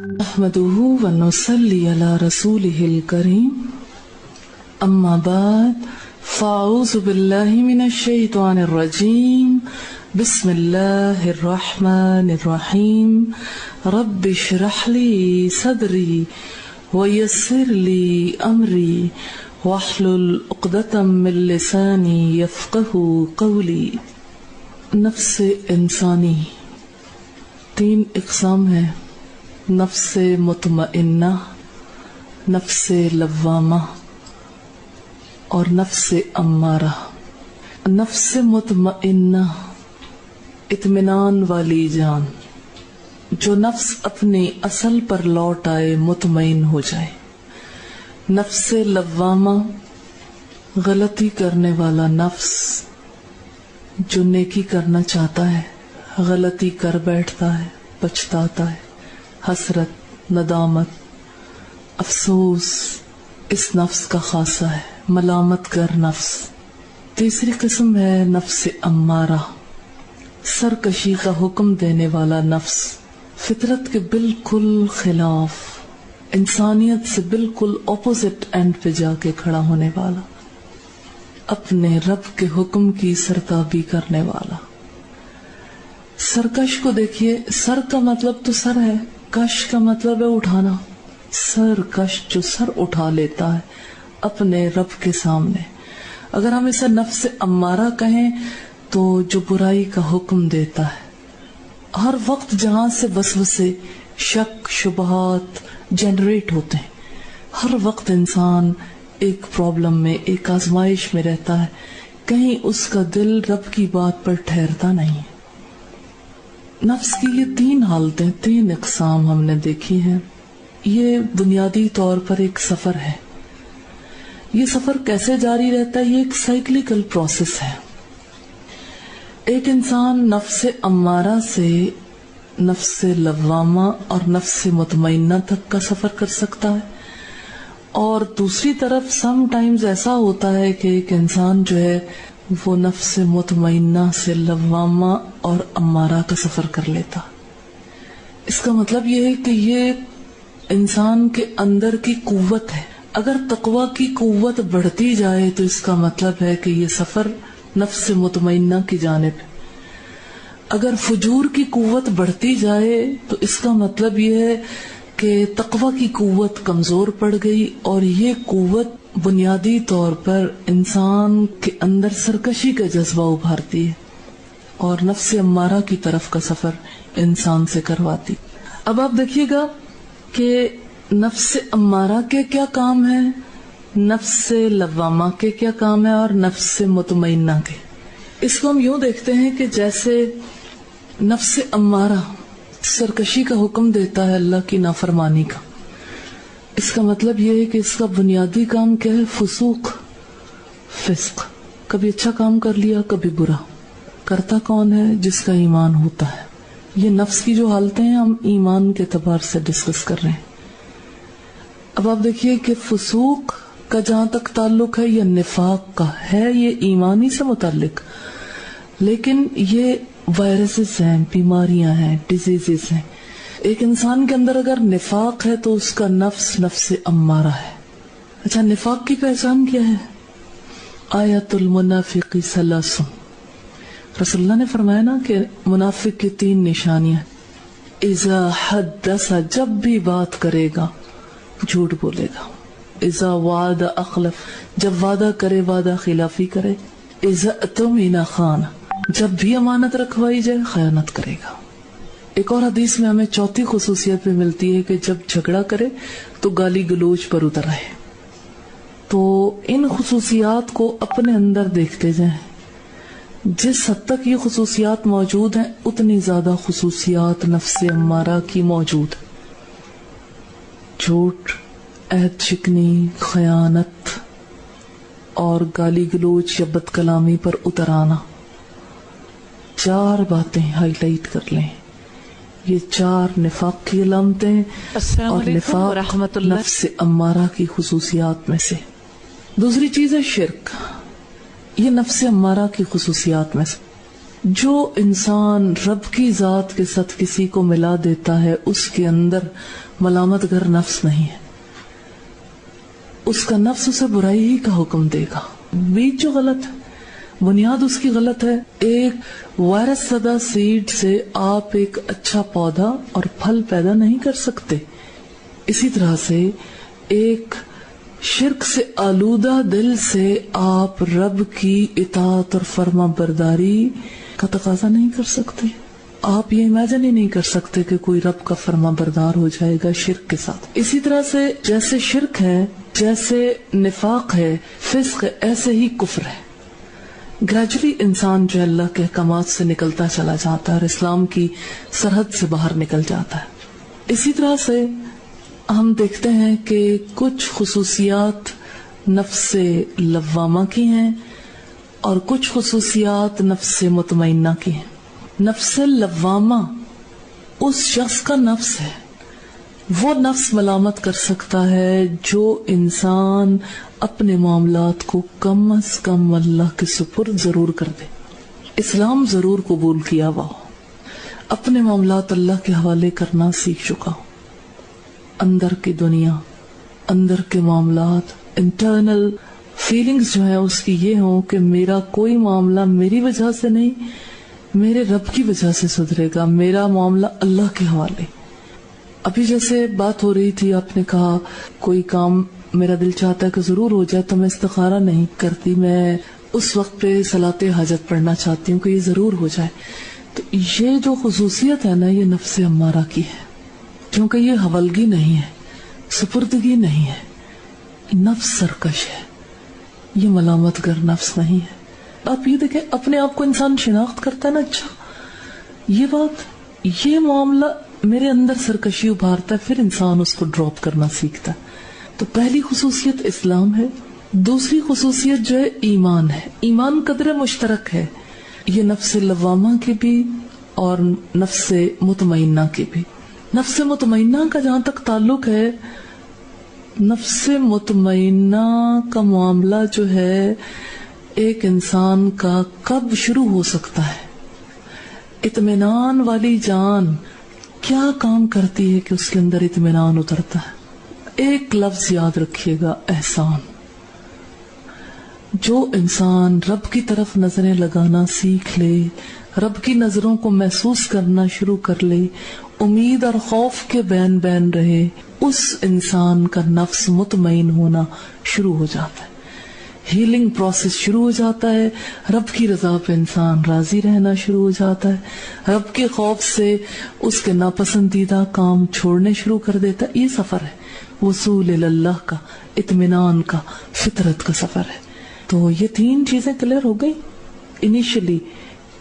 نحمده ونصلي على رسوله الكريم أما بعد فأعوذ بالله من الشيطان الرجيم بسم الله الرحمن الرحيم رب اشرح لي صدري ويسر لي أمري واحلل عقدة من لساني يفقهوا قولي. نفس انسانی 3 اقسام ہے: نفس مطمئنہ، نفس لوامہ اور نفس امارہ۔ نفس مطمئنہ اطمینان والی جان، جو نفس اپنی اصل پر لوٹ آئے، مطمئن ہو جائے۔ نفس لوامہ غلطی کرنے والا نفس، جو نیکی کرنا چاہتا ہے غلطی کر بیٹھتا ہے، پچھتاتا ہے، حسرت، ندامت، افسوس اس نفس کا خاصہ ہے، ملامت گر نفس۔ تیسری قسم ہے نفس امارہ، سرکشی کا حکم دینے والا نفس، فطرت کے بالکل خلاف، انسانیت سے بالکل اپوزٹ اینڈ پہ جا کے کھڑا ہونے والا، اپنے رب کے حکم کی سرتابی کرنے والا۔ سرکش کو دیکھیے، سر کا مطلب تو سر ہے، کش کا مطلب ہے اٹھانا۔ سرکش جو سر اٹھا لیتا ہے اپنے رب کے سامنے۔ اگر ہم اسے نفس امارہ کہیں تو جو برائی کا حکم دیتا ہے، ہر وقت جہاں سے وسوسے، شک، شبہات جنریٹ ہوتے ہیں، ہر وقت انسان ایک پرابلم میں، ایک آزمائش میں رہتا ہے، کہیں اس کا دل رب کی بات پر ٹھہرتا نہیں۔ نفس کی یہ 3 حالتیں، 3 اقسام ہم نے دیکھی ہیں۔ یہ بنیادی طور پر ایک سفر ہے۔ یہ سفر کیسے جاری رہتا ہے؟ یہ ایک سائیکلیکل پروسیس ہے۔ ایک انسان نفس امارہ سے نفس لوامہ اور نفس مطمئنہ تک کا سفر کر سکتا ہے، اور دوسری طرف سم ٹائمز ایسا ہوتا ہے کہ ایک انسان جو ہے وہ نفس مطمئنہ سے لوامہ اور امارہ کا سفر کر لیتا۔ اس کا مطلب یہ ہے کہ یہ انسان کے اندر کی قوت ہے۔ اگر تقوی کی قوت بڑھتی جائے تو اس کا مطلب ہے کہ یہ سفر نفس مطمئنہ کی جانب ہے۔ اگر فجور کی قوت بڑھتی جائے تو اس کا مطلب یہ ہے کہ تقوی کی قوت کمزور پڑ گئی، اور یہ قوت بنیادی طور پر انسان کے اندر سرکشی کا جذبہ ابھارتی ہے اور نفس امارہ کی طرف کا سفر انسان سے کرواتی۔ اب آپ دیکھیے گا کہ نفس امارہ کے کیا کام ہیں، نفس لوامہ کے کیا کام ہے، اور نفس مطمئنہ کے۔ اس کو ہم یوں دیکھتے ہیں کہ جیسے نفس امارہ سرکشی کا حکم دیتا ہے، اللہ کی نافرمانی کا۔ اس کا مطلب یہ ہے کہ اس کا بنیادی کام کیا ہے؟ فسوق، فسق۔ کبھی اچھا کام کر لیا، کبھی برا۔ کرتا کون ہے؟ جس کا ایمان ہوتا ہے۔ یہ نفس کی جو حالتیں ہیں ہم ایمان کے اعتبار سے ڈسکس کر رہے ہیں۔ اب آپ دیکھیے کہ فسوق کا جہاں تک تعلق ہے یہ نفاق کا ہے، یہ ایمانی سے متعلق، لیکن یہ وائرسز ہیں، بیماریاں ہیں، ڈیزیزز ہیں۔ ایک انسان کے اندر اگر نفاق ہے تو اس کا نفس امارہ ہے۔ اچھا، نفاق کی پہچان کیا ہے؟ آیت المنافق ثلاث، رسول اللہ نے فرمایا نا کہ منافق کی 3 نشانیاں: اذا حدث، جب بھی بات کرے گا جھوٹ بولے گا، اذا وعد اخلف، جب وعدہ کرے وعدہ خلافی کرے، اذا اؤتمن خان، جب بھی امانت رکھوائی جائے خیانت کرے گا۔ ایک اور حدیث میں ہمیں 4تھی خصوصیت بھی ملتی ہے کہ جب جھگڑا کرے تو گالی گلوچ پر اتر آئے۔ تو ان خصوصیات کو اپنے اندر دیکھتے جائیں۔ جس حد تک یہ خصوصیات موجود ہیں اتنی زیادہ خصوصیات نفس امارہ کی موجود۔ جھوٹ، عہد شکنی، خیانت اور گالی گلوچ یا بد کلامی پر اتر آنا۔ 4 باتیں ہائی لائٹ کر لیں، یہ 4 نفاق کی علامتیں اور نفاق نفس امارہ کی خصوصیات میں سے۔ دوسری چیز ہے شرک، یہ نفس امارہ کی خصوصیات میں سے۔ جو انسان رب کی ذات کے ساتھ کسی کو ملا دیتا ہے اس کے اندر ملامت گر نفس نہیں ہے. اس کا نفس اسے برائی ہی کا حکم دے گا. بیج جو غلط ہے، بنیاد اس کی غلط ہے. ایک وائرس زدہ سیڈ سے آپ ایک اچھا پودا اور پھل پیدا نہیں کر سکتے. اسی طرح سے ایک شرک سے آلودہ دل سے آپ رب کی اطاعت اور فرما برداری کا تقاضا نہیں کر سکتے. آپ یہ امیجن ہی نہیں کر سکتے کہ کوئی رب کا فرما بردار ہو جائے گا شرک کے ساتھ. اسی طرح سے جیسے شرک ہے، جیسے نفاق ہے، فسق ہے، ایسے ہی کفر ہے. گریجولی انسان جو اللہ کے احکامات سے نکلتا چلا جاتا ہے اور اسلام کی سرحد سے باہر نکل جاتا ہے. اسی طرح سے ہم دیکھتے ہیں کہ کچھ خصوصیات نفس لوامہ کی ہیں اور کچھ خصوصیات نفس مطمئنہ کی ہیں. نفس لوامہ اس شخص کا نفس ہے، وہ نفس ملامت کر سکتا ہے جو انسان اپنے معاملات کو کم از کم اللہ کے سپرد ضرور کر دے، اسلام ضرور قبول کیا ہوا ہو، اپنے معاملات اللہ کے حوالے کرنا سیکھ چکا ہو. اندر کی دنیا، اندر کے معاملات، انٹرنل فیلنگز جو ہیں اس کی یہ ہوں کہ میرا کوئی معاملہ میری وجہ سے نہیں، میرے رب کی وجہ سے سدھرے گا، میرا معاملہ اللہ کے حوالے. ابھی جیسے بات ہو رہی تھی، آپ نے کہا کوئی کام میرا دل چاہتا ہے کہ ضرور ہو جائے تو میں استخارہ نہیں کرتی، میں اس وقت پہ صلاۃ حاجت پڑھنا چاہتی ہوں کہ یہ ضرور ہو جائے. تو یہ جو خصوصیت ہے نا، یہ نفس امارہ کی ہے، کیونکہ یہ حوالگی نہیں ہے، سپردگی نہیں ہے، نفس سرکش ہے، یہ ملامت گر نفس نہیں ہے. آپ یہ دیکھیں، اپنے آپ کو انسان شناخت کرتا ہے نا، اچھا یہ بات، یہ معاملہ میرے اندر سرکشی ابھارتا ہے، پھر انسان اس کو ڈراپ کرنا سیکھتا ہے. تو پہلی خصوصیت اسلام ہے. دوسری خصوصیت جو ہے ایمان ہے. ایمان قدر مشترک ہے، یہ نفس لوامہ کی بھی اور نفس مطمئنہ کی بھی. نفس مطمئنہ کا جہاں تک تعلق ہے، نفس مطمئنہ کا معاملہ جو ہے ایک انسان کا کب شروع ہو سکتا ہے. اطمینان والی جان کیا کام کرتی ہے کہ اس کے اندر اطمینان اترتا ہے؟ ایک لفظ یاد رکھیے گا، احسان. جو انسان رب کی طرف نظریں لگانا سیکھ لے، رب کی نظروں کو محسوس کرنا شروع کر لے، امید اور خوف کے بین بین رہے، اس انسان کا نفس مطمئن ہونا شروع ہو جاتا ہے، ہیلنگ پروسیس شروع ہو جاتا ہے. رب کی رضا پہ انسان راضی رہنا شروع ہو جاتا ہے، رب کے خوف سے اس کے ناپسندیدہ کام چھوڑنے شروع کر دیتا ہے. یہ سفر ہے وصول اللہ کا، اطمینان کا، فطرت کا سفر ہے. تو یہ تین چیزیں کلیئر ہو گئی. انیشلی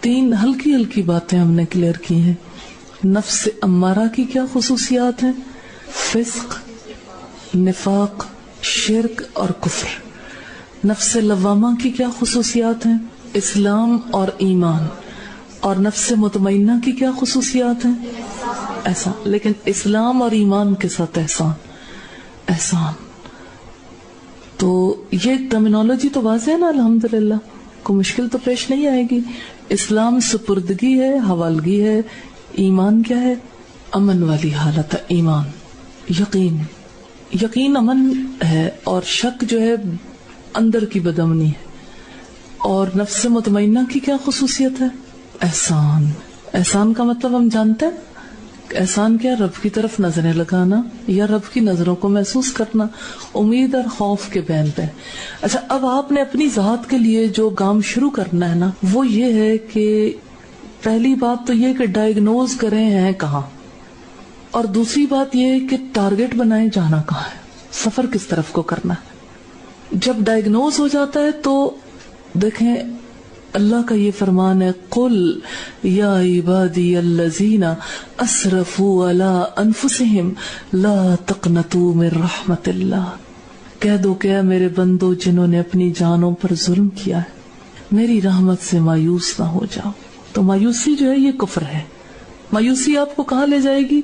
تین ہلکی ہلکی باتیں ہم نے کلیئر کی ہیں. نفس امارہ کی کیا خصوصیات ہیں؟ فسق، نفاق، شرک اور کفر. نفس لوامہ کی کیا خصوصیات ہیں؟ اسلام اور ایمان. اور نفس مطمئنہ کی کیا خصوصیات ہیں؟ احسان. لیکن اسلام اور ایمان کے ساتھ احسان. تو یہ ٹرمینالوجی تو واضح ہے نا، الحمدللہ کوئی مشکل تو پیش نہیں آئے گی. اسلام سپردگی ہے، حوالگی ہے. ایمان کیا ہے؟ امن والی حالت ہے. ایمان یقین امن ہے، اور شک جو ہے اندر کی بدامنی ہے. اور نفس مطمئنہ کی کیا خصوصیت ہے؟ احسان. احسان کا مطلب ہم جانتے ہیں. احسان کیا؟ رب کی طرف نظریں لگانا یا رب کی نظروں کو محسوس کرنا، امید اور خوف کے بین پہ. اچھا، اب آپ نے اپنی ذات کے لیے جو کام شروع کرنا ہے نا، وہ یہ ہے کہ پہلی بات تو یہ کہ ڈائیگنوز کریں ہیں کہاں، اور دوسری بات یہ کہ ٹارگٹ بنائیں جانا کہاں ہے، سفر کس طرف کو کرنا ہے. جب ڈائیگنوز ہو جاتا ہے تو دیکھیں اللہ کا یہ فرمان ہے، قل یا عبادی الذین اسرفوا علی انفسہم لا تقنطوا من رحمت اللہ. کہہ دو کہ اے میرے بندو جنہوں نے اپنی جانوں پر ظلم کیا ہے، میری رحمت سے مایوس نہ ہو جاؤ. تو مایوسی جو ہے یہ کفر ہے. مایوسی آپ کو کہاں لے جائے گی؟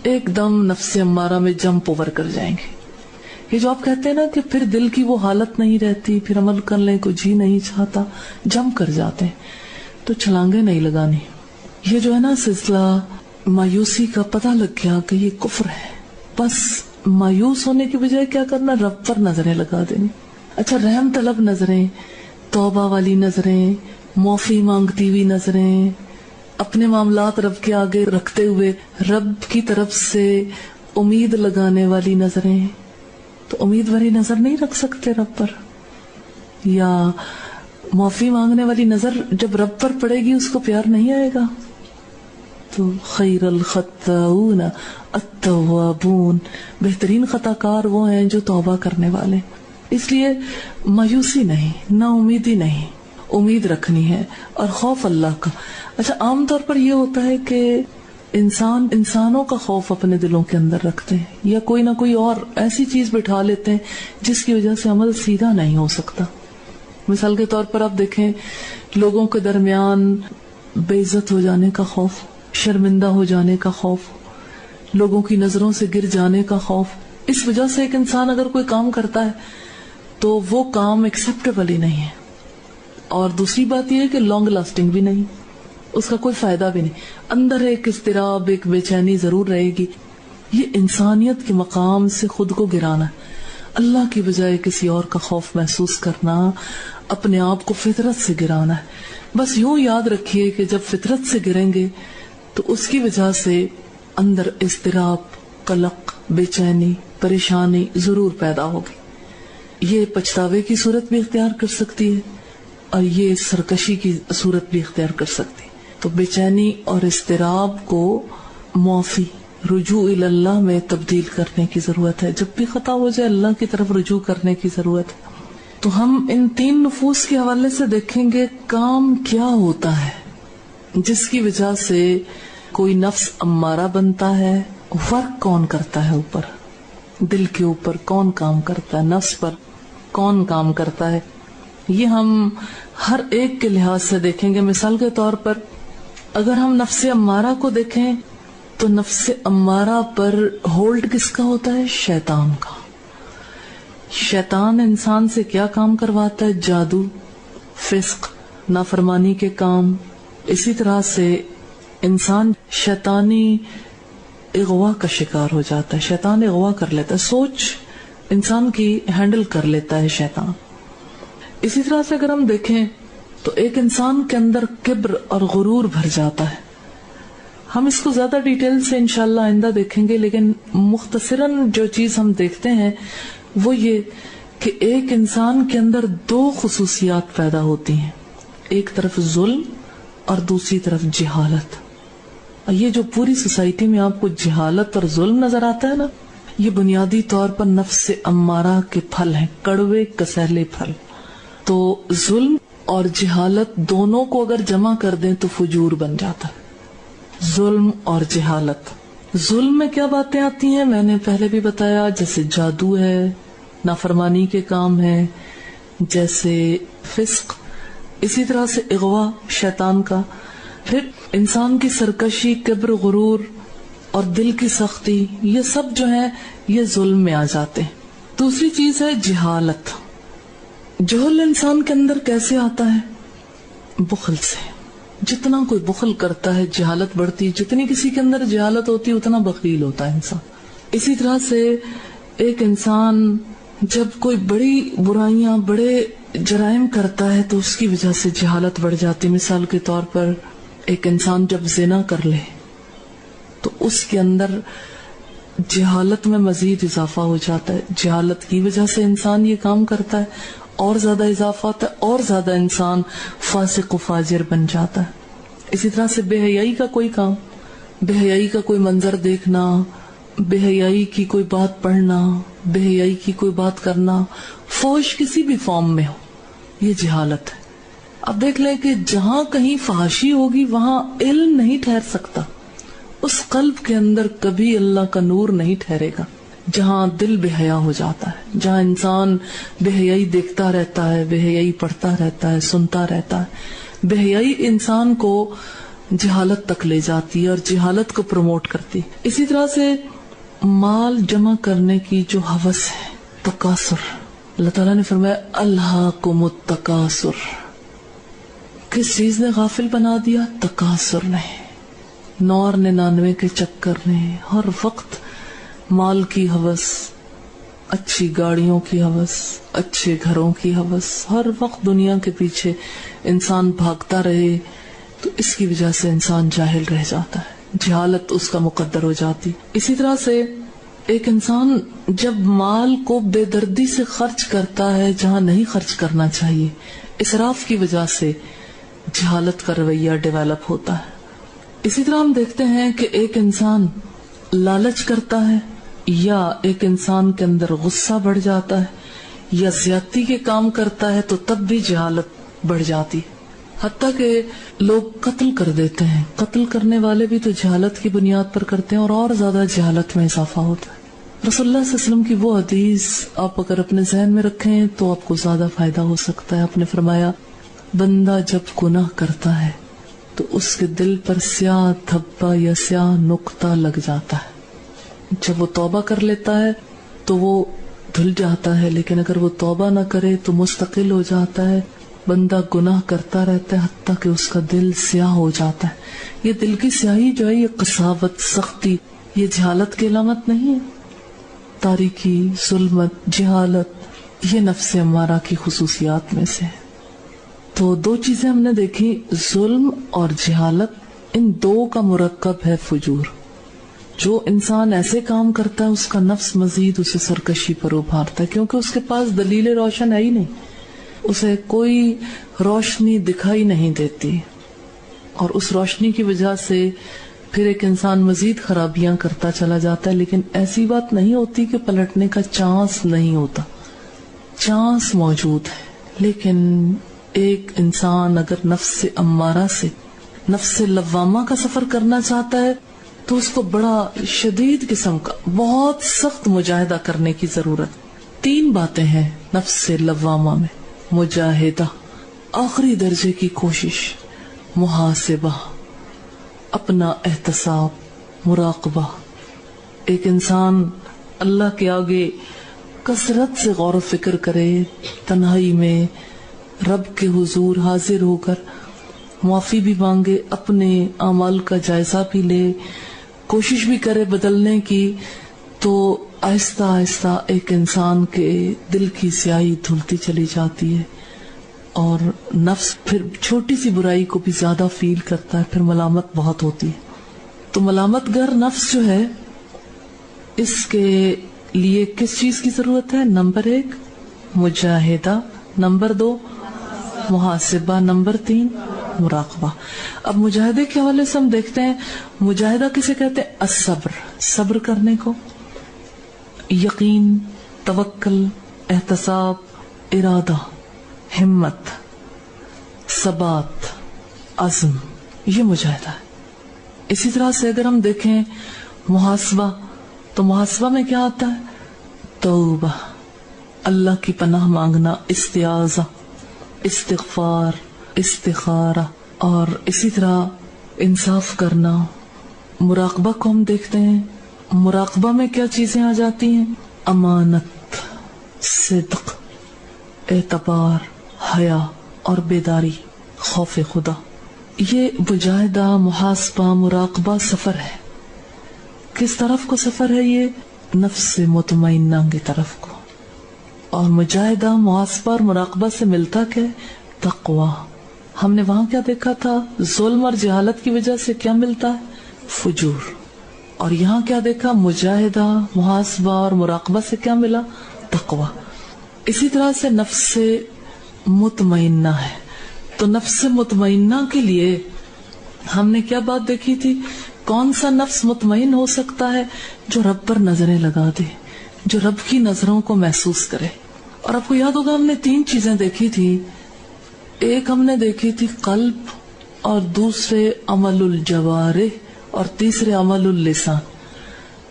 ایک دم نفس امارہ میں جمپ اوور کر جائیں گے. یہ جو آپ کہتے ہیں نا کہ پھر دل کی وہ حالت نہیں رہتی، پھر عمل کرنے کو جی نہیں چاہتا، جمپ کر جاتے ہیں. تو چھلانگیں نہیں لگانی. یہ جو ہے نا سلسلہ مایوسی کا، پتہ لگ گیا کہ یہ کفر ہے، بس مایوس ہونے کی بجائے کیا کرنا، رب پر نظریں لگا دینی. اچھا، رحم طلب نظریں، توبہ والی نظریں، معافی مانگتی ہوئی نظریں، اپنے معاملات رب کے آگے رکھتے ہوئے رب کی طرف سے امید لگانے والی نظریں. تو امید والی نظر نہیں رکھ سکتے رب پر. یا معافی مانگنے والی نظر جب رب پر پڑے گی اس کو پیار نہیں آئے گا. تو خیر الخطاؤن التوابون، بہترین خطا کار وہ ہیں جو توبہ کرنے والے. اس لیے مایوسی نہیں، نا امیدی نہیں، امید رکھنی ہے اور خوف اللہ کا. اچھا، عام طور پر یہ ہوتا ہے کہ انسانوں کا خوف اپنے دلوں کے اندر رکھتے ہیں، یا کوئی نہ کوئی اور ایسی چیز بٹھا لیتے ہیں جس کی وجہ سے عمل سیدھا نہیں ہو سکتا. مثال کے طور پر آپ دیکھیں، لوگوں کے درمیان بے عزت ہو جانے کا خوف، شرمندہ ہو جانے کا خوف، لوگوں کی نظروں سے گر جانے کا خوف. اس وجہ سے ایک انسان اگر کوئی کام کرتا ہے تو وہ کام ایکسیپٹیبل ہی نہیں ہے. اور دوسری بات یہ ہے کہ لانگ لاسٹنگ بھی نہیں، اس کا کوئی فائدہ بھی نہیں. اندر ایک اضطراب، ایک بے چینی ضرور رہے گی. یہ انسانیت کے مقام سے خود کو گرانا ہے. اللہ کی بجائے کسی اور کا خوف محسوس کرنا، اپنے آپ کو فطرت سے گرانا ہے. بس یوں یاد رکھیے کہ جب فطرت سے گریں گے تو اس کی وجہ سے اندر اضطراب، قلق، بے چینی، پریشانی ضرور پیدا ہوگی. یہ پچھتاوے کی صورت بھی اختیار کر سکتی ہے اور یہ سرکشی کی صورت بھی اختیار کر سکتی ہے. تو بے چینی اور اضطراب کو معافی، رجوع اللہ میں تبدیل کرنے کی ضرورت ہے. جب بھی خطا ہو جائے اللہ کی طرف رجوع کرنے کی ضرورت ہے. تو ہم ان 3 نفوس کے حوالے سے دیکھیں گے کام کیا ہوتا ہے جس کی وجہ سے کوئی نفس امارہ بنتا ہے. ورک کون کرتا ہے اوپر، دل کے اوپر کون کام کرتا ہے، نفس پر کون کام کرتا ہے. یہ ہم ہر ایک کے لحاظ سے دیکھیں گے. مثال کے طور پر اگر ہم نفس امارہ کو دیکھیں تو نفس امارہ پر ہولڈ کس کا ہوتا ہے؟ شیطان کا. شیطان انسان سے کیا کام کرواتا ہے؟ جادو، فسق، نافرمانی کے کام. اسی طرح سے انسان شیطانی اغوا کا شکار ہو جاتا ہے. شیطان اغوا کر لیتا ہے، سوچ انسان کی ہینڈل کر لیتا ہے شیطان. اسی طرح سے اگر ہم دیکھیں تو ایک انسان کے اندر کبر اور غرور بھر جاتا ہے. ہم اس کو زیادہ ڈیٹیل سے انشاءاللہ آئندہ دیکھیں گے، لیکن مختصراً جو چیز ہم دیکھتے ہیں وہ یہ کہ ایک انسان کے اندر 2 خصوصیات پیدا ہوتی ہیں، ایک طرف ظلم اور دوسری طرف جہالت. یہ جو پوری سوسائٹی میں آپ کو جہالت اور ظلم نظر آتا ہے نا، یہ بنیادی طور پر نفس امارہ کے پھل ہیں، کڑوے کسیلے پھل. تو ظلم اور جہالت دونوں کو اگر جمع کر دیں تو فجور بن جاتا ہے. ظلم اور جہالت. ظلم میں کیا باتیں آتی ہیں میں نے پہلے بھی بتایا، جیسے جادو ہے، نافرمانی کے کام ہے، جیسے فسق، اسی طرح سے اغوا شیطان کا. پھر انسان کی سرکشی، کبر، غرور اور دل کی سختی، یہ سب جو ہے یہ ظلم میں آ جاتے ہیں. دوسری چیز ہے جہالت. جہل انسان کے اندر کیسے آتا ہے؟ بخل سے. جتنا کوئی بخل کرتا ہے جہالت بڑھتی. جتنی کسی کے اندر جہالت ہوتی اتنا بخیل ہوتا ہے انسان. اسی طرح سے ایک انسان جب کوئی بڑی برائیاں، بڑے جرائم کرتا ہے تو اس کی وجہ سے جہالت بڑھ جاتی. مثال کے طور پر ایک انسان جب زنا کر لے تو اس کے اندر جہالت میں مزید اضافہ ہو جاتا ہے. جہالت کی وجہ سے انسان یہ کام کرتا ہے، اور زیادہ اضافہ ہوتا ہے، اور زیادہ انسان فاسق و فاجر بن جاتا ہے. اسی طرح سے بے حیائی کا کوئی کام، بے حیائی کا کوئی منظر دیکھنا، بے حیائی کی کوئی بات پڑھنا، بے حیائی کی کوئی بات کرنا، فحش کسی بھی فارم میں ہو، یہ جہالت ہے. اب دیکھ لیں کہ جہاں کہیں فحاشی ہوگی وہاں علم نہیں ٹھہر سکتا. اس قلب کے اندر کبھی اللہ کا نور نہیں ٹھہرے گا. جہاں دل بے حیا ہو جاتا ہے، جہاں انسان بے حیائی دیکھتا رہتا ہے، بے حیائی پڑھتا رہتا ہے، سنتا رہتا ہے، بے حیائی انسان کو جہالت تک لے جاتی ہے اور جہالت کو پروموٹ کرتی. اسی طرح سے مال جمع کرنے کی جو ہوس ہے، تکاثر. اللہ تعالیٰ نے فرمایا الہاکم التکاثر، کس چیز نے غافل بنا دیا؟ تکاثر نے، 99 کے چکر نے، ہر وقت مال کی ہوس، اچھی گاڑیوں کی ہوس، اچھے گھروں کی ہوس، ہر وقت دنیا کے پیچھے انسان بھاگتا رہے، تو اس کی وجہ سے انسان جاہل رہ جاتا ہے، جہالت اس کا مقدر ہو جاتی۔ اسی طرح سے ایک انسان جب مال کو بے دردی سے خرچ کرتا ہے جہاں نہیں خرچ کرنا چاہیے، اسراف کی وجہ سے جہالت کا رویہ ڈیولپ ہوتا ہے۔ اسی طرح ہم دیکھتے ہیں کہ ایک انسان لالچ کرتا ہے، یا ایک انسان کے اندر غصہ بڑھ جاتا ہے، یا زیادتی کے کام کرتا ہے، تو تب بھی جہالت بڑھ جاتی، حتیٰ کہ لوگ قتل کر دیتے ہیں۔ قتل کرنے والے بھی تو جہالت کی بنیاد پر کرتے ہیں، اور زیادہ جہالت میں اضافہ ہوتا ہے۔ رسول اللہ صلی اللہ علیہ وسلم کی وہ حدیث آپ اگر اپنے ذہن میں رکھیں تو آپ کو زیادہ فائدہ ہو سکتا ہے۔ آپ نے فرمایا، بندہ جب گناہ کرتا ہے تو اس کے دل پر سیاہ دھبا یا سیاہ نقطہ لگ جاتا ہے۔ جب وہ توبہ کر لیتا ہے تو وہ دھل جاتا ہے، لیکن اگر وہ توبہ نہ کرے تو مستقل ہو جاتا ہے، بندہ گناہ کرتا رہتا ہے حتیٰ کہ اس کا دل سیاہ ہو جاتا ہے۔ یہ دل کی سیاہی جو ہے، یہ قساوت، سختی، یہ جہالت کی علامت نہیں ہے۔ تاریکی، ظلمت، جہالت، یہ نفس امارہ کی خصوصیات میں سے ہے۔ تو دو چیزیں ہم نے دیکھی، ظلم اور جہالت، ان دو کا مرکب ہے فجور۔ جو انسان ایسے کام کرتا ہے اس کا نفس مزید اسے سرکشی پر ابھارتا ہے، کیونکہ اس کے پاس دلیل روشن ہے ہی نہیں، اسے کوئی روشنی دکھائی نہیں دیتی، اور اس روشنی کی وجہ سے پھر ایک انسان مزید خرابیاں کرتا چلا جاتا ہے۔ لیکن ایسی بات نہیں ہوتی کہ پلٹنے کا چانس نہیں ہوتا، چانس موجود ہے، لیکن ایک انسان اگر نفس امارہ سے نفس لوامہ کا سفر کرنا چاہتا ہے تو اس کو بڑا شدید قسم کا بہت سخت مجاہدہ کرنے کی ضرورت۔ 3 باتیں ہیں نفس لوامہ میں: مجاہدہ، آخری درجے کی کوشش، محاسبہ، اپنا احتساب، مراقبہ۔ ایک انسان اللہ کے آگے کثرت سے غور و فکر کرے، تنہائی میں رب کے حضور حاضر ہو کر معافی بھی مانگے، اپنے اعمال کا جائزہ بھی لے، کوشش بھی کرے بدلنے کی، تو آہستہ آہستہ ایک انسان کے دل کی سیاہی دھلتی چلی جاتی ہے، اور نفس پھر چھوٹی سی برائی کو بھی زیادہ فیل کرتا ہے، پھر ملامت بہت ہوتی ہے۔ تو ملامت گر نفس جو ہے، اس کے لیے کس چیز کی ضرورت ہے؟ نمبر 1 مجاہدہ، نمبر 2 محاسبہ، نمبر 3 مراقبہ۔ اب مجاہدے کے حوالے سے ہم دیکھتے ہیں، مجاہدہ کسے کہتے ہیں؟ الصبر، صبر کرنے کو، یقین، توکل، احتساب، ارادہ، ہمت، ثبات، عزم، یہ مجاہدہ ہے۔ اسی طرح سے اگر ہم دیکھیں محاسبہ، تو محاسبہ میں کیا آتا ہے؟ توبہ، اللہ کی پناہ مانگنا، استعاذہ، استغفار، استخارہ، اور اسی طرح انصاف کرنا۔ مراقبہ کو ہم دیکھتے ہیں، مراقبہ میں کیا چیزیں آ جاتی ہیں؟ امانت، صدق، اعتبار، حیا اور بیداری، خوف خدا۔ یہ مجاہدہ، محاسبہ، مراقبہ سفر ہے۔ کس طرف کو سفر ہے؟ یہ نفس مطمئنہ کی طرف کو۔ اور مجاہدہ، محاسبہ اور مراقبہ سے ملتا کیا ہے؟ تقوی۔ ہم نے وہاں کیا دیکھا تھا؟ ظلم اور جہالت کی وجہ سے کیا ملتا ہے؟ فجور۔ اور یہاں کیا دیکھا؟ مجاہدہ، محاسبہ اور مراقبہ سے کیا ملا؟ تقوی۔ اسی طرح سے نفس مطمئنہ ہے، تو نفس مطمئنہ کے لیے ہم نے کیا بات دیکھی تھی؟ کون سا نفس مطمئن ہو سکتا ہے؟ جو رب پر نظریں لگا دے، جو رب کی نظروں کو محسوس کرے۔ اور آپ کو یاد ہوگا ہم نے 3 چیزیں دیکھی تھی، ایک ہم نے دیکھی تھی قلب، اور دوسرے عمل الجوارح، اور تیسرے عمل اللسان۔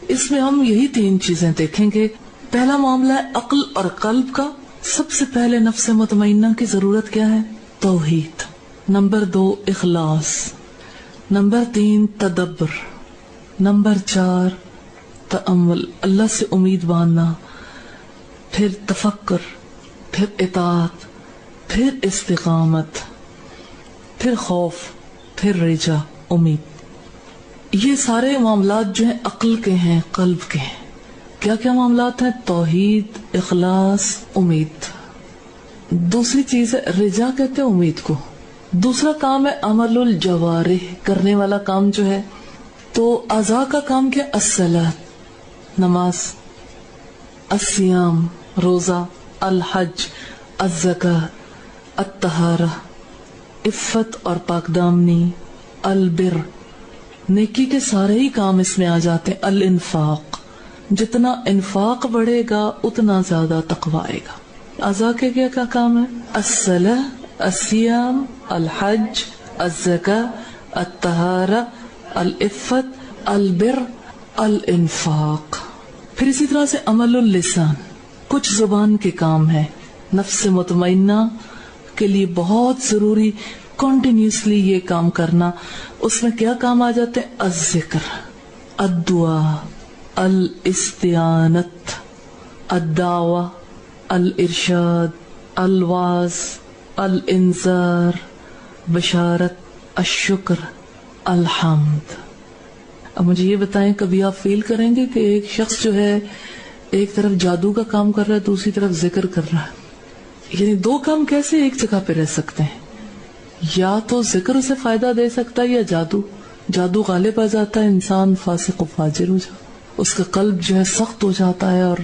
اس میں ہم یہی 3 چیزیں دیکھیں گے۔ پہلا معاملہ ہے عقل اور قلب کا۔ سب سے پہلے نفس مطمئنہ کی ضرورت کیا ہے؟ توحید۔ نمبر 2 اخلاص، نمبر 3 تدبر، نمبر 4 تأمل، اللہ سے امید باندھنا، پھر تفکر، پھر اطاعت، پھر استقامت، پھر خوف، پھر رجا، امید. یہ سارے معاملات جو ہیں عقل کے ہیں، قلب کے ہیں. کیا کیا معاملات ہیں؟ توحید، اخلاص، امید. دوسری چیز ہے رجا، کہتے ہیں امید کو. دوسرا کام ہے عمل الجوارح، کرنے والا کام جو ہے. تو اعضاء کا کام کیا؟ الصلاۃ، نماز، الصیام، روزہ، الحج، الزکاۃ، الطہارہ، عفت اور پاک دامنی، البر، نیکی کے سارے ہی کام اس میں آ جاتے ہیں. الانفاق، جتنا انفاق بڑھے گا اتنا زیادہ تقویٰ آئے گا. اعضاء کے کیا کام ہے؟ الصلاۃ، الصیام، الحج، الزکاۃ، الطہارہ، العفت، البر، الانفاق. پھر اسی طرح سے عمل اللسان، کچھ زبان کے کام ہے. نفس مطمئنہ کے لیے بہت ضروری کنٹینیوسلی یہ کام کرنا. اس میں کیا کام آ جاتے ہیں؟ الذکر، الدعا، الاستعانت، الدعوہ، الارشاد، الوعظ، الانذار، بشارت، الشکر، الحمد. اب مجھے یہ بتائیں، کبھی آپ فیل کریں گے کہ ایک شخص جو ہے ایک طرف جادو کا کام کر رہا ہے، دوسری طرف ذکر کر رہا ہے؟ یعنی دو کام کیسے ایک جگہ پہ رہ سکتے ہیں؟ یا تو ذکر اسے فائدہ دے سکتا ہے یا جادو. جادو غالب آ جاتا ہے، انسان فاسق و فاجر ہو جاتا، اس کا قلب جو ہے سخت ہو جاتا ہے اور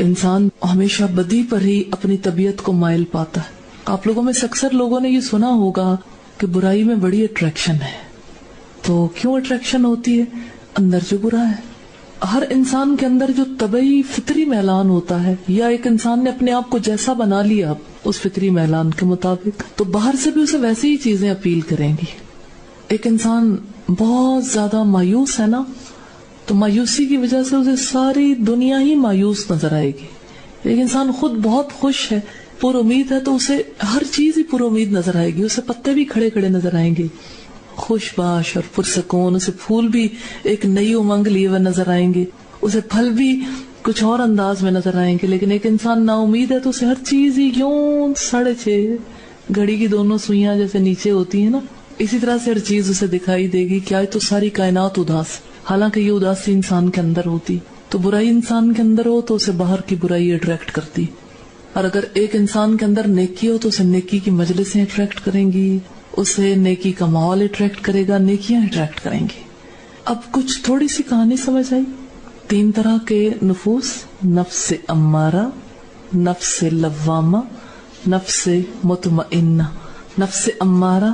انسان ہمیشہ بدی پر ہی اپنی طبیعت کو مائل پاتا ہے. آپ لوگوں میں سے اکثر لوگوں نے یہ سنا ہوگا کہ برائی میں بڑی اٹریکشن ہے. تو کیوں اٹریکشن ہوتی ہے؟ اندر جو برا ہے. ہر انسان کے اندر جو طبعی فطری میلان ہوتا ہے، یا ایک انسان نے اپنے آپ کو جیسا بنا لیا اس فطری میلان کے مطابق، تو باہر سے بھی اسے ویسی ہی چیزیں اپیل کریں گی. ایک انسان بہت زیادہ مایوس ہے نا، تو مایوسی کی وجہ سے اسے ساری دنیا ہی مایوس نظر آئے گی. ایک انسان خود بہت خوش ہے، پر امید ہے، تو اسے ہر چیز ہی پر امید نظر آئے گی. اسے پتے بھی کھڑے کھڑے نظر آئیں گے، خوش باش اور پرسکون. اسے پھول بھی ایک نئی امنگ لیے ہوئے نظر آئیں گے، اسے پھل بھی کچھ اور انداز میں نظر آئیں گے. لیکن ایک انسان نا امید ہے تو اسے ہر چیز ہی یوں 6:30 گھڑی کی دونوں سوئیاں جیسے نیچے ہوتی ہیں نا، اسی طرح سے ہر چیز اسے دکھائی دے گی. کیا ہے؟ تو ساری کائنات اداس، حالانکہ یہ اداسی انسان کے اندر ہوتی. تو برائی انسان کے اندر ہو تو اسے باہر کی برائی اٹریکٹ کرتی، اور اگر ایک انسان کے اندر نیکی ہو تو اسے نیکی کی مجلسیں اٹریکٹ کریں گی، اسے نیکی کا ماحول اٹریکٹ کرے گا، نیکیاں اٹریکٹ کریں گی. اب کچھ تھوڑی سی کہانی سمجھ آئی؟ 3 طرح کے نفوس: نفس امارہ، نفس لوامہ، نفس مطمئنہ. نفس امارہ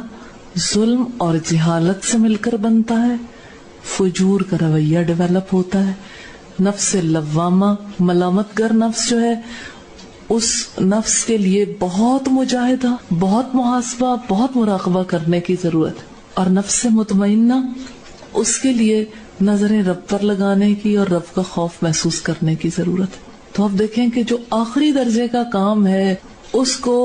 ظلم اور جہالت سے مل کر بنتا ہے، فجور کا رویہ ڈیولپ ہوتا ہے. نفس لوامہ ملامت گر نفس جو ہے، اس نفس کے لیے بہت مجاہدہ، بہت محاسبہ، بہت مراقبہ کرنے کی ضرورت ہے. اور نفس مطمئنہ، اس کے لیے نظریں رب پر لگانے کی اور رب کا خوف محسوس کرنے کی ضرورت ہے. تو آپ دیکھیں کہ جو آخری درجے کا کام ہے اس کو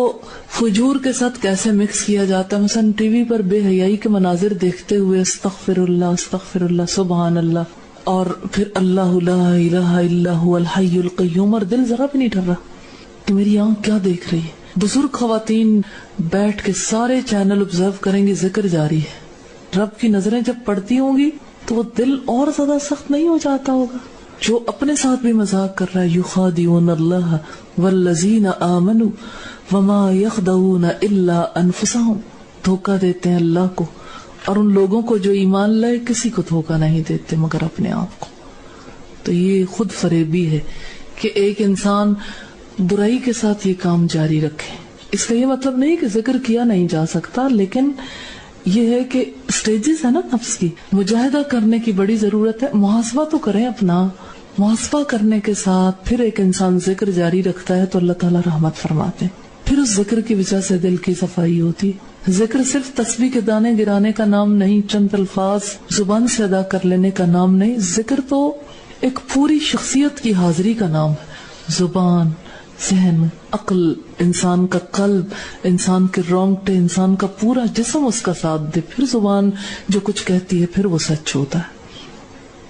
فجور کے ساتھ کیسے مکس کیا جاتا ہے. مثلا ٹی وی پر بے حیائی کے مناظر دیکھتے ہوئے استغفر اللہ، سبحان اللہ، اور پھر اللہ لا الہ الا هو الحی القیوم، اور دل ذرا بھی نہیں ڈر رہا کہ میری آنکھ کیا دیکھ رہی ہے. بزرگ خواتین بیٹھ کے سارے چینل آبزرو کریں گی، ذکر جاری ہے. رب کی نظریں جب پڑتی ہوں گی تو وہ دل اور زیادہ سخت نہیں ہو جاتا ہوگا؟ جو اپنے ساتھ بھی مذاق کر رہا ہے، یخادعون اللہ والذین آمنوا وما یخدعون الا انفسهم، دھوکہ دیتے ہیں اللہ کو اور ان لوگوں کو جو ایمان لائے، کسی کو دھوکہ نہیں دیتے مگر اپنے آپ کو. تو یہ خود فریبی ہے کہ ایک انسان برائی کے ساتھ یہ کام جاری رکھے. اس کا یہ مطلب نہیں کہ ذکر کیا نہیں جا سکتا، لیکن یہ ہے کہ سٹیجز ہے نا نفس کی، مجاہدہ کرنے کی بڑی ضرورت ہے. محاسبہ تو کریں اپنا، محاسبہ کرنے کے ساتھ پھر ایک انسان ذکر جاری رکھتا ہے تو اللہ تعالیٰ رحمت فرماتے ہیں. پھر اس ذکر کی وجہ سے دل کی صفائی ہوتی. ذکر صرف تسبیح کے دانے گرانے کا نام نہیں، چند الفاظ زبان سے ادا کر لینے کا نام نہیں. ذکر تو ایک پوری شخصیت کی حاضری کا نام ہے. زبان، ذہن، عقل، انسان کا قلب، انسان کے رونگٹے، انسان کا پورا جسم اس کا ساتھ دے، پھر زبان جو کچھ کہتی ہے پھر وہ سچ ہوتا ہے.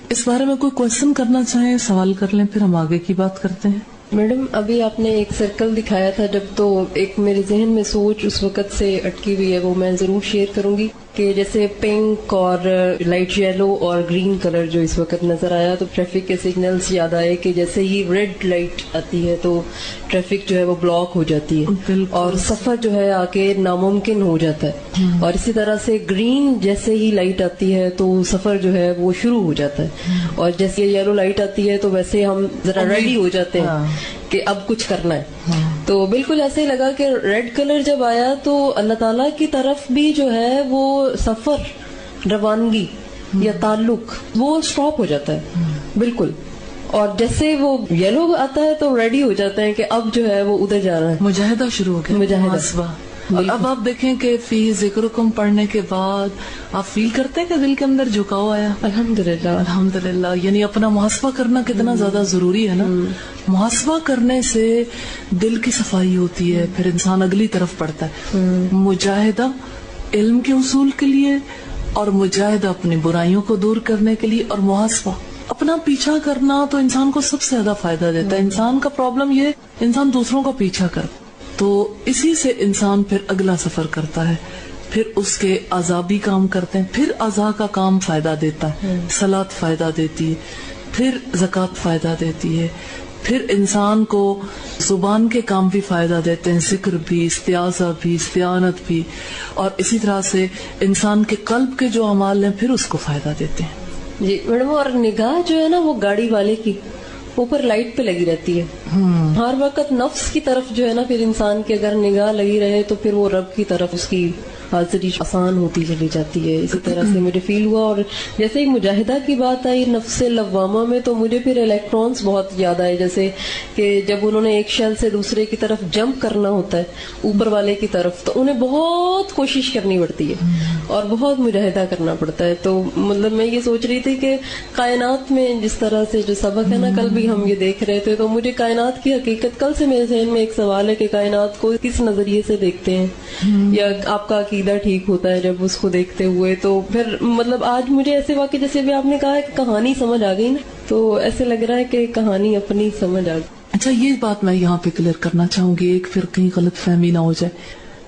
اس بارے میں کوئی کوشچن کرنا چاہیں، سوال کر لیں، پھر ہم آگے کی بات کرتے ہیں. میڈم ابھی آپ نے ایک سرکل دکھایا تھا جب، تو ایک میرے ذہن میں سوچ اس وقت سے اٹکی ہوئی ہے، وہ میں ضرور شیئر کروں گی کہ جیسے پنک اور لائٹ یلو اور گرین کلر جو اس وقت نظر آیا تو ٹریفک کے سگنلز یاد آئے کہ جیسے ہی ریڈ لائٹ آتی ہے تو ٹریفک جو ہے وہ بلاک ہو جاتی ہے اور سفر جو ہے آگے ناممکن ہو جاتا ہے، اور اسی طرح سے گرین جیسے ہی لائٹ آتی ہے تو سفر جو ہے وہ شروع ہو جاتا ہے، اور جیسے یلو لائٹ آتی ہے تو ویسے ہم ذرا ریڈی ہو جاتے ہیں کہ اب کچھ کرنا ہے. تو بالکل ایسے ہی لگا کہ ریڈ کلر جب آیا تو اللہ تعالیٰ کی طرف بھی جو ہے وہ سفر، روانگی یا تعلق وہ سٹاپ ہو جاتا ہے بالکل، اور جیسے وہ یلو آتا ہے تو ریڈی ہو جاتے ہیں کہ اب جو ہے وہ ادھر جانا ہے، مجاہدہ شروع ہو گیا، مجاہدہ. اب آپ دیکھیں کہ فی ذکرکم پڑھنے کے بعد آپ فیل کرتے ہیں کہ دل کے اندر جھکاؤ آیا. الحمدللہ الحمدللہ. یعنی اپنا محاسبہ کرنا کتنا زیادہ ضروری ہے نا. محاسبہ کرنے سے دل کی صفائی ہوتی ہے، پھر انسان اگلی طرف پڑھتا ہے. مجاہدہ علم کے اصول کے لیے، اور مجاہدہ اپنی برائیوں کو دور کرنے کے لیے، اور محاسبہ اپنا پیچھا کرنا تو انسان کو سب سے زیادہ فائدہ دیتا ہے. انسان کا پرابلم یہ انسان دوسروں کا پیچھا کرتا، تو اسی سے انسان پھر اگلا سفر کرتا ہے، پھر اس کے اعضاء بھی کام کرتے ہیں، پھر اعضاء کا کام فائدہ دیتا ہے، صلاۃ فائدہ دیتی ہے، پھر زکوٰۃ فائدہ دیتی ہے، پھر انسان کو زبان کے کام بھی فائدہ دیتے ہیں، ذکر بھی، استعاذہ بھی، استعانت بھی، اور اسی طرح سے انسان کے قلب کے جو اعمال ہیں پھر اس کو فائدہ دیتے ہیں. جی میڈم، اور نگاہ جو ہے نا وہ گاڑی والے کی اوپر لائٹ پہ لگی رہتی ہے، ہر وقت نفس کی طرف جو ہے نا پھر انسان کی اگر نگاہ لگی رہے تو پھر وہ رب کی طرف اس کی حاضری آسان ہوتی چلی جاتی ہے. اسی طرح سے مجھے فیل ہوا، اور جیسے ہی مجاہدہ کی بات آئی نفس لوامہ میں تو مجھے پھر الیکٹرانس بہت یاد آئے، جیسے کہ جب انہوں نے ایک شیل سے دوسرے کی طرف جمپ کرنا ہوتا ہے اوپر والے کی طرف تو انہیں بہت کوشش کرنی پڑتی ہے اور بہت مجاہدہ کرنا پڑتا ہے. تو مطلب میں یہ سوچ رہی تھی کہ کائنات میں جس طرح سے جو سبق ہے نا کل بھی ہم یہ دیکھ رہے تھے، تو مجھے کائنات کی حقیقت کل سے میرے ذہن میں ایک سوال ہے کہ کائنات کو کس نظریے سے دیکھتے ہیں، یا آپ کا عقیدہ ٹھیک ہوتا ہے جب اس کو دیکھتے ہوئے. تو پھر مطلب آج مجھے ایسے واقع جیسے بھی آپ نے کہا کہ کہانی سمجھ آ گئی نا، تو ایسے لگ رہا ہے کہ کہانی اپنی سمجھ آ گئی. اچھا یہ بات میں یہاں پہ کلیئر کرنا چاہوں گی، ایک پھر کہیں غلط فہمی نہ ہو جائے.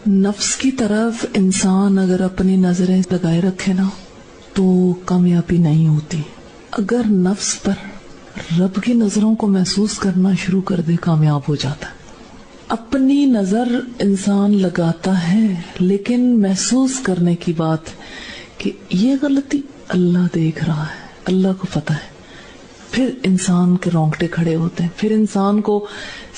نفس کی طرف انسان اگر اپنی نظریں لگائے رکھے نا تو کامیابی نہیں ہوتی. اگر نفس پر رب کی نظروں کو محسوس کرنا شروع کر دے کامیاب ہو جاتا ہے. اپنی نظر انسان لگاتا ہے لیکن محسوس کرنے کی بات کہ یہ غلطی اللہ دیکھ رہا ہے، اللہ کو پتہ ہے، پھر انسان کے رونگٹے کھڑے ہوتے ہیں، پھر انسان کو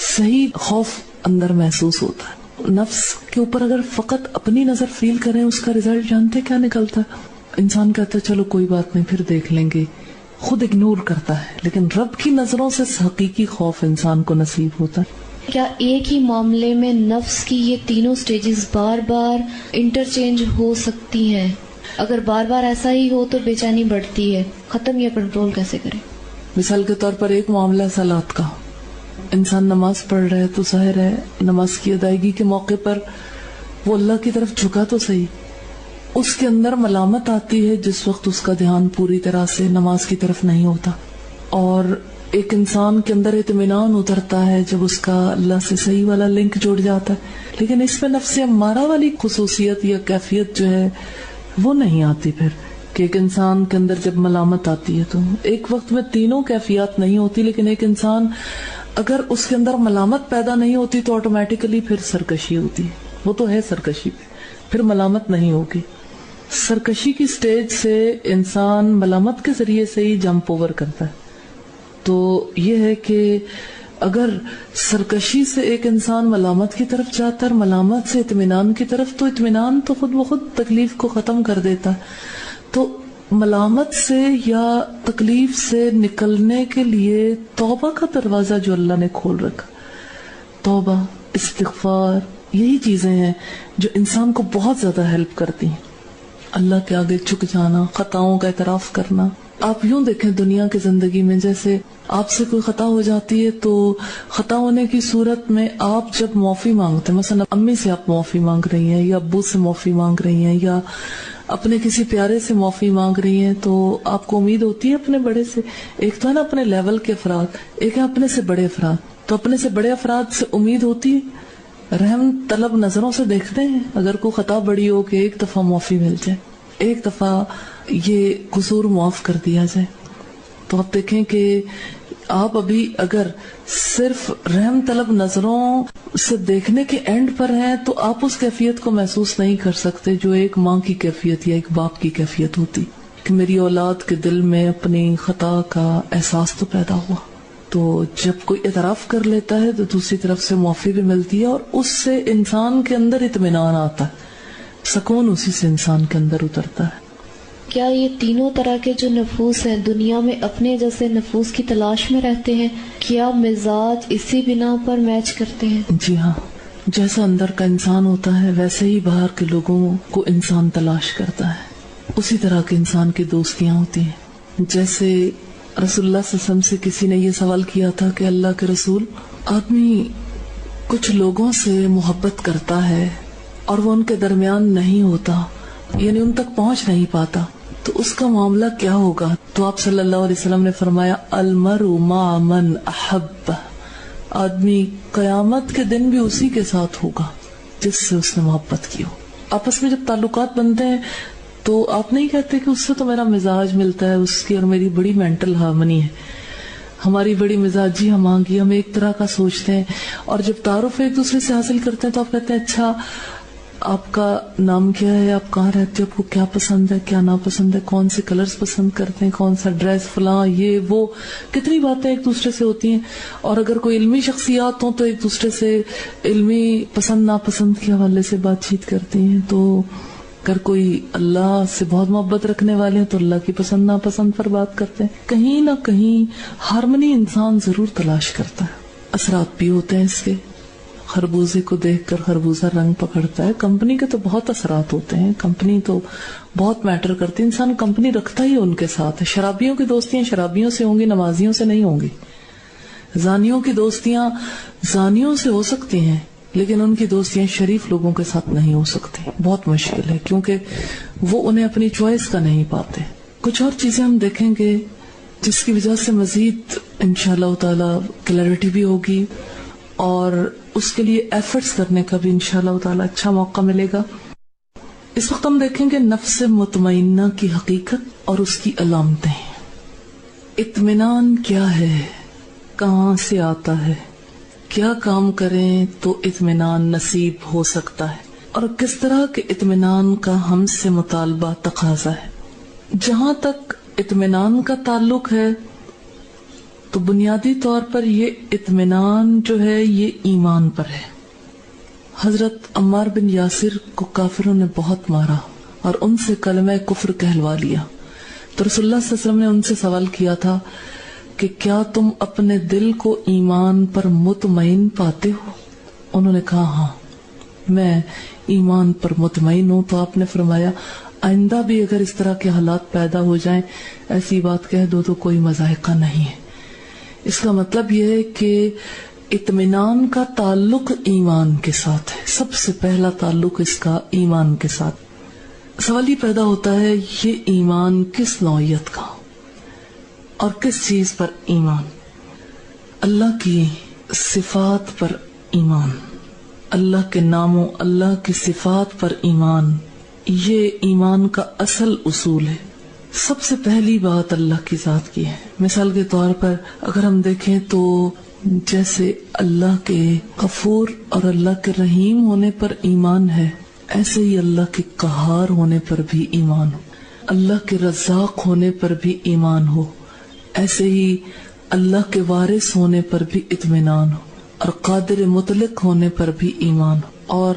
صحیح خوف اندر محسوس ہوتا ہے. نفس کے اوپر اگر فقط اپنی نظر فیل کریں اس کا رزلٹ جانتے کیا نکلتا ہے؟ انسان کہتا ہے چلو کوئی بات نہیں پھر دیکھ لیں گے، خود اگنور کرتا ہے. لیکن رب کی نظروں سے حقیقی خوف انسان کو نصیب ہوتا ہے. کیا ایک ہی معاملے میں نفس کی یہ تینوں سٹیجز بار بار انٹرچینج ہو سکتی ہیں؟ اگر بار بار ایسا ہی ہو تو بے چینی بڑھتی ہے، ختم یا کنٹرول کیسے کریں؟ مثال کے طور پر ایک معاملہ ہے صلاۃ کا. انسان نماز پڑھ رہا ہے تو ظاہر ہے نماز کی ادائیگی کے موقع پر وہ اللہ کی طرف جھکا تو صحیح، اس کے اندر ملامت آتی ہے جس وقت اس کا دھیان پوری طرح سے نماز کی طرف نہیں ہوتا، اور ایک انسان کے اندر اطمینان اترتا ہے جب اس کا اللہ سے صحیح والا لنک جڑ جاتا ہے. لیکن اس میں نفس امارہ والی خصوصیت یا کیفیت جو ہے وہ نہیں آتی پھر، کہ ایک انسان کے اندر جب ملامت آتی ہے تو ایک وقت میں تینوں کیفیات نہیں ہوتی، لیکن ایک انسان اگر اس کے اندر ملامت پیدا نہیں ہوتی تو آٹومیٹیکلی پھر سرکشی ہوتی ہے. وہ تو ہے سرکشی، پھر ملامت نہیں ہوگی. سرکشی کی سٹیج سے انسان ملامت کے ذریعے سے ہی جمپ اوور کرتا ہے. تو یہ ہے کہ اگر سرکشی سے ایک انسان ملامت کی طرف جاتا ہے اور ملامت سے اطمینان کی طرف، تو اطمینان تو خود بخود تکلیف کو ختم کر دیتا ہے. تو ملامت سے یا تکلیف سے نکلنے کے لیے توبہ کا دروازہ جو اللہ نے کھول رکھا، توبہ، استغفار، یہی چیزیں ہیں جو انسان کو بہت زیادہ ہیلپ کرتی ہیں. اللہ کے آگے جھک جانا، خطاؤں کا اعتراف کرنا. آپ یوں دیکھیں دنیا کی زندگی میں، جیسے آپ سے کوئی خطا ہو جاتی ہے تو خطا ہونے کی صورت میں آپ جب معافی مانگتے ہیں، مثلا امی سے آپ معافی مانگ رہی ہیں یا ابو سے معافی مانگ رہی ہیں یا اپنے کسی پیارے سے معافی مانگ رہی ہیں، تو آپ کو امید ہوتی ہے اپنے بڑے سے، ایک تو ہے نا اپنے لیول کے افراد، ایک ہے اپنے سے بڑے افراد، تو اپنے سے بڑے افراد سے امید ہوتی ہے، رحم طلب نظروں سے دیکھتے ہیں اگر کوئی خطا بڑی ہو کہ ایک دفعہ معافی مل جائے، ایک دفعہ یہ قصور معاف کر دیا جائے. تو آپ دیکھیں کہ آپ ابھی اگر صرف رحم طلب نظروں سے دیکھنے کے اینڈ پر ہیں تو آپ اس کیفیت کو محسوس نہیں کر سکتے جو ایک ماں کی کیفیت یا ایک باپ کی کیفیت ہوتی کہ میری اولاد کے دل میں اپنی خطا کا احساس تو پیدا ہوا. تو جب کوئی اعتراف کر لیتا ہے تو دوسری طرف سے معافی بھی ملتی ہے اور اس سے انسان کے اندر اطمینان آتا ہے، سکون اسی سے انسان کے اندر اترتا ہے. کیا یہ تینوں طرح کے جو نفوس ہیں دنیا میں اپنے جیسے نفوس کی تلاش میں رہتے ہیں؟ کیا مزاج اسی بنا پر میچ کرتے ہیں؟ جی ہاں، جیسا اندر کا انسان ہوتا ہے ویسے ہی باہر کے لوگوں کو انسان تلاش کرتا ہے. اسی طرح کے انسان کی دوستیاں ہوتی ہیں. جیسے رسول اللہ صلی اللہ علیہ وسلم سے کسی نے یہ سوال کیا تھا کہ اللہ کے رسول، آدمی کچھ لوگوں سے محبت کرتا ہے اور وہ ان کے درمیان نہیں ہوتا، یعنی ان تک پہنچ نہیں پاتا، تو اس کا معاملہ کیا ہوگا؟ تو آپ صلی اللہ علیہ وسلم نے فرمایا المرء مع من احب، آدمی قیامت کے دن بھی اسی کے ساتھ ہوگا جس سے اس نے محبت کی ہو. آپس میں جب تعلقات بنتے ہیں تو آپ نہیں کہتے کہ اس سے تو میرا مزاج ملتا ہے، اس کی اور میری بڑی مینٹل ہارمنی ہے، ہماری بڑی مزاجی ہم آنگی، ہم ایک طرح کا سوچتے ہیں. اور جب تعارف ایک دوسرے سے حاصل کرتے ہیں تو آپ کہتے ہیں اچھا آپ کا نام کیا ہے، آپ کہاں رہتے ہو، آپ کو کیا پسند ہے، کیا ناپسند ہے، کون سے کلرز پسند کرتے ہیں، کون سا ڈریس، فلاں، یہ وہ، کتنی باتیں ایک دوسرے سے ہوتی ہیں. اور اگر کوئی علمی شخصیات ہوں تو ایک دوسرے سے علمی پسند ناپسند کے حوالے سے بات چیت کرتی ہیں. تو اگر کوئی اللہ سے بہت محبت رکھنے والے ہیں تو اللہ کی پسند ناپسند پر بات کرتے ہیں. کہیں نہ کہیں ہارمنی انسان ضرور تلاش کرتا ہے. اثرات بھی ہوتے ہیں اس کے. خربوزے کو دیکھ کر خربوزہ رنگ پکڑتا ہے. کمپنی کے تو بہت اثرات ہوتے ہیں، کمپنی تو بہت میٹر کرتی ہے. انسان کمپنی رکھتا ہی ان کے ساتھ ہے. شرابیوں کی دوستیاں شرابیوں سے ہوں گی، نمازیوں سے نہیں ہوں گی. زانیوں کی دوستیاں زانیوں سے ہو سکتی ہیں لیکن ان کی دوستیاں شریف لوگوں کے ساتھ نہیں ہو سکتی. بہت مشکل ہے کیونکہ وہ انہیں اپنی چوائس کا نہیں پاتے. کچھ اور چیزیں ہم دیکھیں گے جس کی وجہ سے مزید انشاءاللہ تعالی کلیئرٹی بھی ہوگی اور اس کے لیے ایفرٹس کرنے کا بھی انشاءاللہ تعالی اچھا موقع ملے گا. اس وقت ہم دیکھیں گے نفس مطمئنہ کی حقیقت اور اس کی علامتیں. اطمینان کیا ہے، کہاں سے آتا ہے، کیا کام کریں تو اطمینان نصیب ہو سکتا ہے، اور کس طرح کے اطمینان کا ہم سے مطالبہ تقاضا ہے. جہاں تک اطمینان کا تعلق ہے تو بنیادی طور پر یہ اطمینان جو ہے یہ ایمان پر ہے. حضرت عمار بن یاسر کو کافروں نے بہت مارا اور ان سے کلمہ کفر کہلوا لیا. تو رسول اللہ صلی اللہ علیہ وسلم نے ان سے سوال کیا تھا کہ کیا تم اپنے دل کو ایمان پر مطمئن پاتے ہو؟ انہوں نے کہا ہاں میں ایمان پر مطمئن ہوں. تو آپ نے فرمایا آئندہ بھی اگر اس طرح کے حالات پیدا ہو جائیں ایسی بات کہہ دو تو کوئی مذائقہ نہیں ہے. اس کا مطلب یہ ہے کہ اطمینان کا تعلق ایمان کے ساتھ ہے. سب سے پہلا تعلق اس کا ایمان کے ساتھ. سوال یہ پیدا ہوتا ہے یہ ایمان کس نوعیت کا اور کس چیز پر ایمان؟ اللہ کی صفات پر ایمان، اللہ کے ناموں، اللہ کی صفات پر ایمان، یہ ایمان کا اصل اصول ہے. سب سے پہلی بات اللہ کی ذات کی ہے. مثال کے طور پر اگر ہم دیکھیں تو جیسے اللہ کے غفور اور اللہ کے رحیم ہونے پر ایمان ہے، ایسے ہی اللہ کے قہار ہونے پر بھی ایمان ہو، اللہ کے رزاق ہونے پر بھی ایمان ہو، ایسے ہی اللہ کے وارث ہونے پر بھی اطمینان ہو، اور قادر مطلق ہونے پر بھی ایمان ہو، اور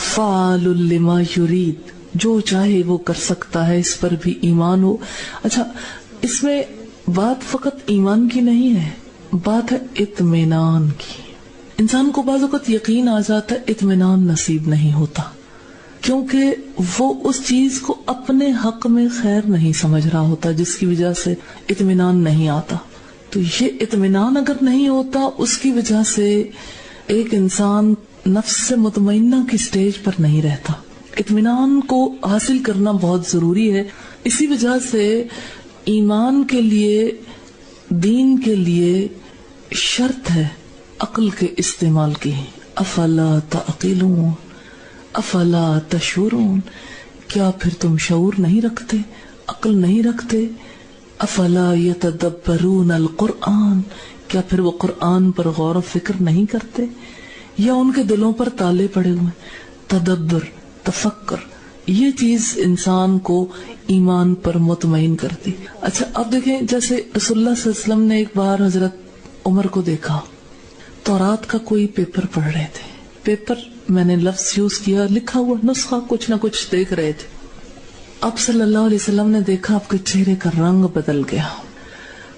فعال لما یرید، جو چاہے وہ کر سکتا ہے، اس پر بھی ایمان ہو. اچھا اس میں بات فقط ایمان کی نہیں ہے، بات ہے اطمینان کی. انسان کو بعض اوقات یقین آ جاتا ہے، اطمینان نصیب نہیں ہوتا کیونکہ وہ اس چیز کو اپنے حق میں خیر نہیں سمجھ رہا ہوتا جس کی وجہ سے اطمینان نہیں آتا. تو یہ اطمینان اگر نہیں ہوتا اس کی وجہ سے ایک انسان نفس سے مطمئنہ کی سٹیج پر نہیں رہتا. اطمینان کو حاصل کرنا بہت ضروری ہے. اسی وجہ سے ایمان کے لیے، دین کے لیے شرط ہے عقل کے استعمال کی. افلا تعقلون افلا تشعرون, کیا پھر تم شعور نہیں رکھتے, عقل نہیں رکھتے؟ افلا یتدبرون القرآن, کیا پھر وہ قرآن پر غور و فکر نہیں کرتے, یا ان کے دلوں پر تالے پڑے ہوئے؟ تدبر, تفکر, یہ چیز انسان کو ایمان پر مطمئن کرتی. اچھا اب دیکھیں, جیسے رسول اللہ صلی اللہ علیہ وسلم نے ایک بار حضرت عمر کو دیکھا, تورات کا کوئی پیپر پڑھ رہے تھے. پیپر میں نے لفظ یوز کیا, لکھا ہوا نسخہ کچھ نہ کچھ دیکھ رہے تھے. اب صلی اللہ علیہ وسلم نے دیکھا آپ کے چہرے کا رنگ بدل گیا.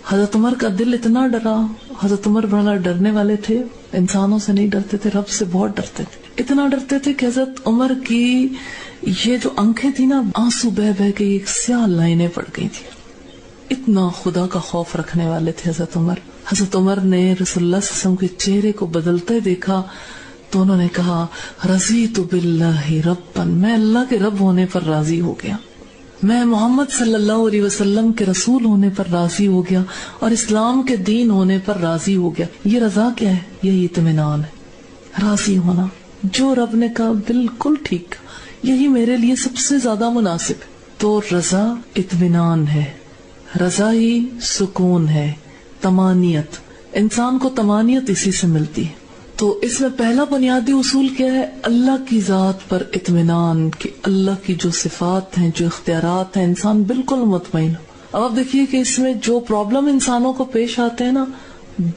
حضرت عمر کا دل اتنا ڈرا. حضرت عمر بڑا ڈرنے والے تھے, انسانوں سے نہیں ڈرتے تھے, رب سے بہت ڈرتے تھے. اتنا ڈرتے تھے کہ حضرت عمر کی یہ جو آنکھیں تھی نا, آنسو بہ بہ کے ایک سیاہ لائنیں پڑ گئی تھی. اتنا خدا کا خوف رکھنے والے تھے حضرت عمر. حضرت عمر نے رسول اللہ صلی اللہ علیہ وسلم کے چہرے کو بدلتے دیکھا تو انہوں نے کہا, رضیت باللہ ربا, میں اللہ کے رب ہونے پر راضی ہو گیا, میں محمد صلی اللہ علیہ وسلم کے رسول ہونے پر راضی ہو گیا, اور اسلام کے دین ہونے پر راضی ہو گیا. یہ رضا کیا ہے؟ یہی اطمینان ہے, راضی ہونا. جو رب نے کہا بالکل ٹھیک, یہی میرے لیے سب سے زیادہ مناسب ہے. تو رضا اطمینان ہے, رضا ہی سکون ہے, طمانیت. انسان کو طمانیت اسی سے ملتی ہے. تو اس میں پہلا بنیادی اصول کیا ہے؟ اللہ کی ذات پر اطمینان, کہ اللہ کی جو صفات ہیں, جو اختیارات ہیں, انسان بالکل مطمئن ہو. اب آپ دیکھیے کہ اس میں جو پرابلم انسانوں کو پیش آتے ہیں نا,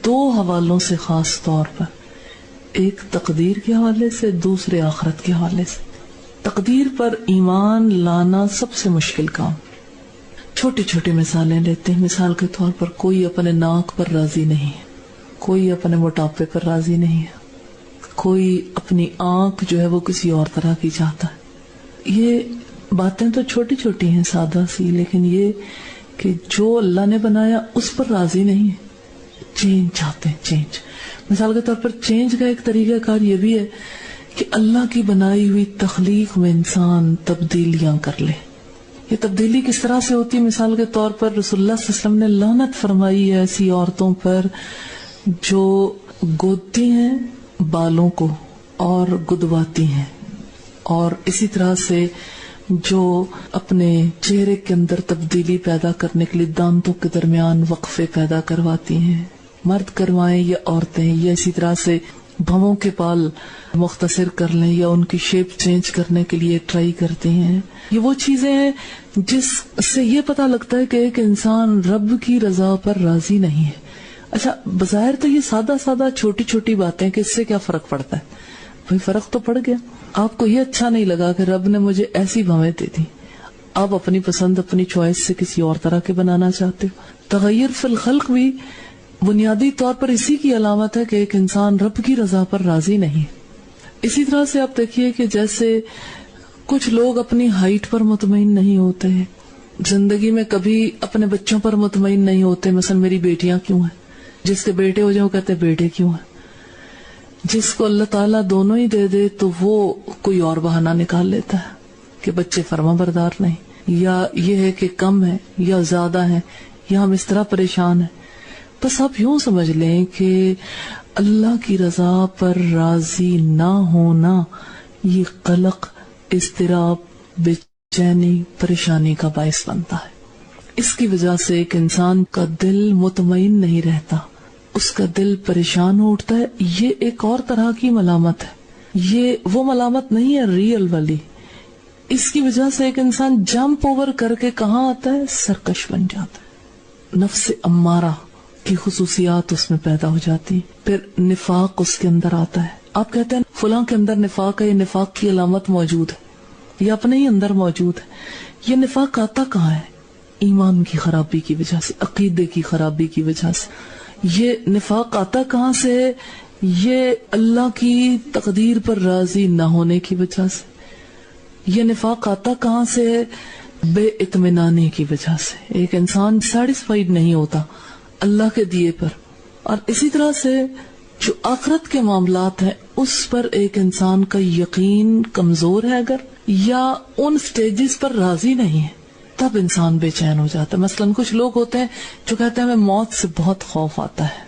دو حوالوں سے خاص طور پر, ایک تقدیر کے حوالے سے, دوسرے آخرت کے حوالے سے. تقدیر پر ایمان لانا سب سے مشکل کام. چھوٹی چھوٹی مثالیں لیتے ہیں. مثال کے طور پر کوئی اپنے ناک پر راضی نہیں ہے, کوئی اپنے موٹاپے پر راضی نہیں ہے, کوئی اپنی آنکھ جو ہے وہ کسی اور طرح کی چاہتا ہے. یہ باتیں تو چھوٹی چھوٹی ہیں, سادہ سی, لیکن یہ کہ جو اللہ نے بنایا اس پر راضی نہیں ہے, چینج چاہتے ہیں, چینج. مثال کے طور پر چینج کا ایک طریقہ کار یہ بھی ہے کہ اللہ کی بنائی ہوئی تخلیق میں انسان تبدیلیاں کر لے. یہ تبدیلی کس طرح سے ہوتی ہے؟ مثال کے طور پر رسول اللہ صلی اللہ علیہ وسلم نے لعنت فرمائی ہے ایسی عورتوں پر جو گودتی ہیں بالوں کو اور گدواتی ہیں, اور اسی طرح سے جو اپنے چہرے کے اندر تبدیلی پیدا کرنے کے لیے دانتوں کے درمیان وقفے پیدا کرواتی ہیں, مرد کروائیں یا عورتیں, یا اسی طرح سے بھووں کے بال مختصر کر لیں یا ان کی شیپ چینج کرنے کے لیے ٹرائی کرتی ہیں. یہ وہ چیزیں ہیں جس سے یہ پتہ لگتا ہے کہ ایک انسان رب کی رضا پر راضی نہیں ہے. اچھا بظاہر تو یہ سادہ سادہ چھوٹی چھوٹی باتیں کہ اس سے کیا فرق پڑتا ہے؟ بھئی فرق تو پڑ گیا. آپ کو یہ اچھا نہیں لگا کہ رب نے مجھے ایسی بھویں دے دی, آپ اپنی پسند اپنی چوائس سے کسی اور طرح کے بنانا چاہتے ہو. تغیر فی الخلق بھی بنیادی طور پر اسی کی علامت ہے کہ ایک انسان رب کی رضا پر راضی نہیں. اسی طرح سے آپ دیکھیے کہ جیسے کچھ لوگ اپنی ہائٹ پر مطمئن نہیں ہوتے, زندگی میں کبھی اپنے بچوں پر مطمئن نہیں ہوتے. مثلا میری بیٹیاں کیوں ہیں, جس کے بیٹے ہو جائے وہ کہتے بیٹے کیوں ہیں. جس کو اللہ تعالیٰ دونوں ہی دے دے تو وہ کوئی اور بہانہ نکال لیتا ہے کہ بچے فرما بردار نہیں, یا یہ ہے کہ کم ہے یا زیادہ ہے, یا ہم اس طرح پریشان ہیں. بس آپ یوں سمجھ لیں کہ اللہ کی رضا پر راضی نہ ہونا یہ قلق, اضطراب, بے چینی, پریشانی کا باعث بنتا ہے. اس کی وجہ سے ایک انسان کا دل مطمئن نہیں رہتا, اس کا دل پریشان ہو اٹھتا ہے. یہ ایک اور طرح کی ملامت ہے, یہ وہ ملامت نہیں ہے ریئل والی. اس کی وجہ سے ایک انسان جمپ اوور کر کے کہاں آتا ہے؟ سرکش بن جاتا ہے. نفس امارہ کی خصوصیات اس میں پیدا ہو جاتی, پھر نفاق اس کے اندر آتا ہے. آپ کہتے ہیں فلاں کے اندر نفاق ہے, یہ نفاق کی علامت موجود ہے, یہ اپنے ہی اندر موجود ہے. یہ نفاق آتا کہاں ہے؟ ایمان کی خرابی کی وجہ سے, عقیدے کی خرابی کی وجہ سے. یہ نفاق آتا کہاں سے ہے؟ یہ اللہ کی تقدیر پر راضی نہ ہونے کی وجہ سے. یہ نفاق آتا کہاں سے ہے؟ بے اطمینانی کی وجہ سے. ایک انسان سیٹسفائیڈ نہیں ہوتا اللہ کے دیے پر. اور اسی طرح سے جو آخرت کے معاملات ہیں اس پر ایک انسان کا یقین کمزور ہے اگر, یا ان سٹیجز پر راضی نہیں ہے, تب انسان بے چین ہو جاتا ہے. مثلاً کچھ لوگ ہوتے ہیں جو کہتے ہیں ہمیں موت سے بہت خوف آتا ہے,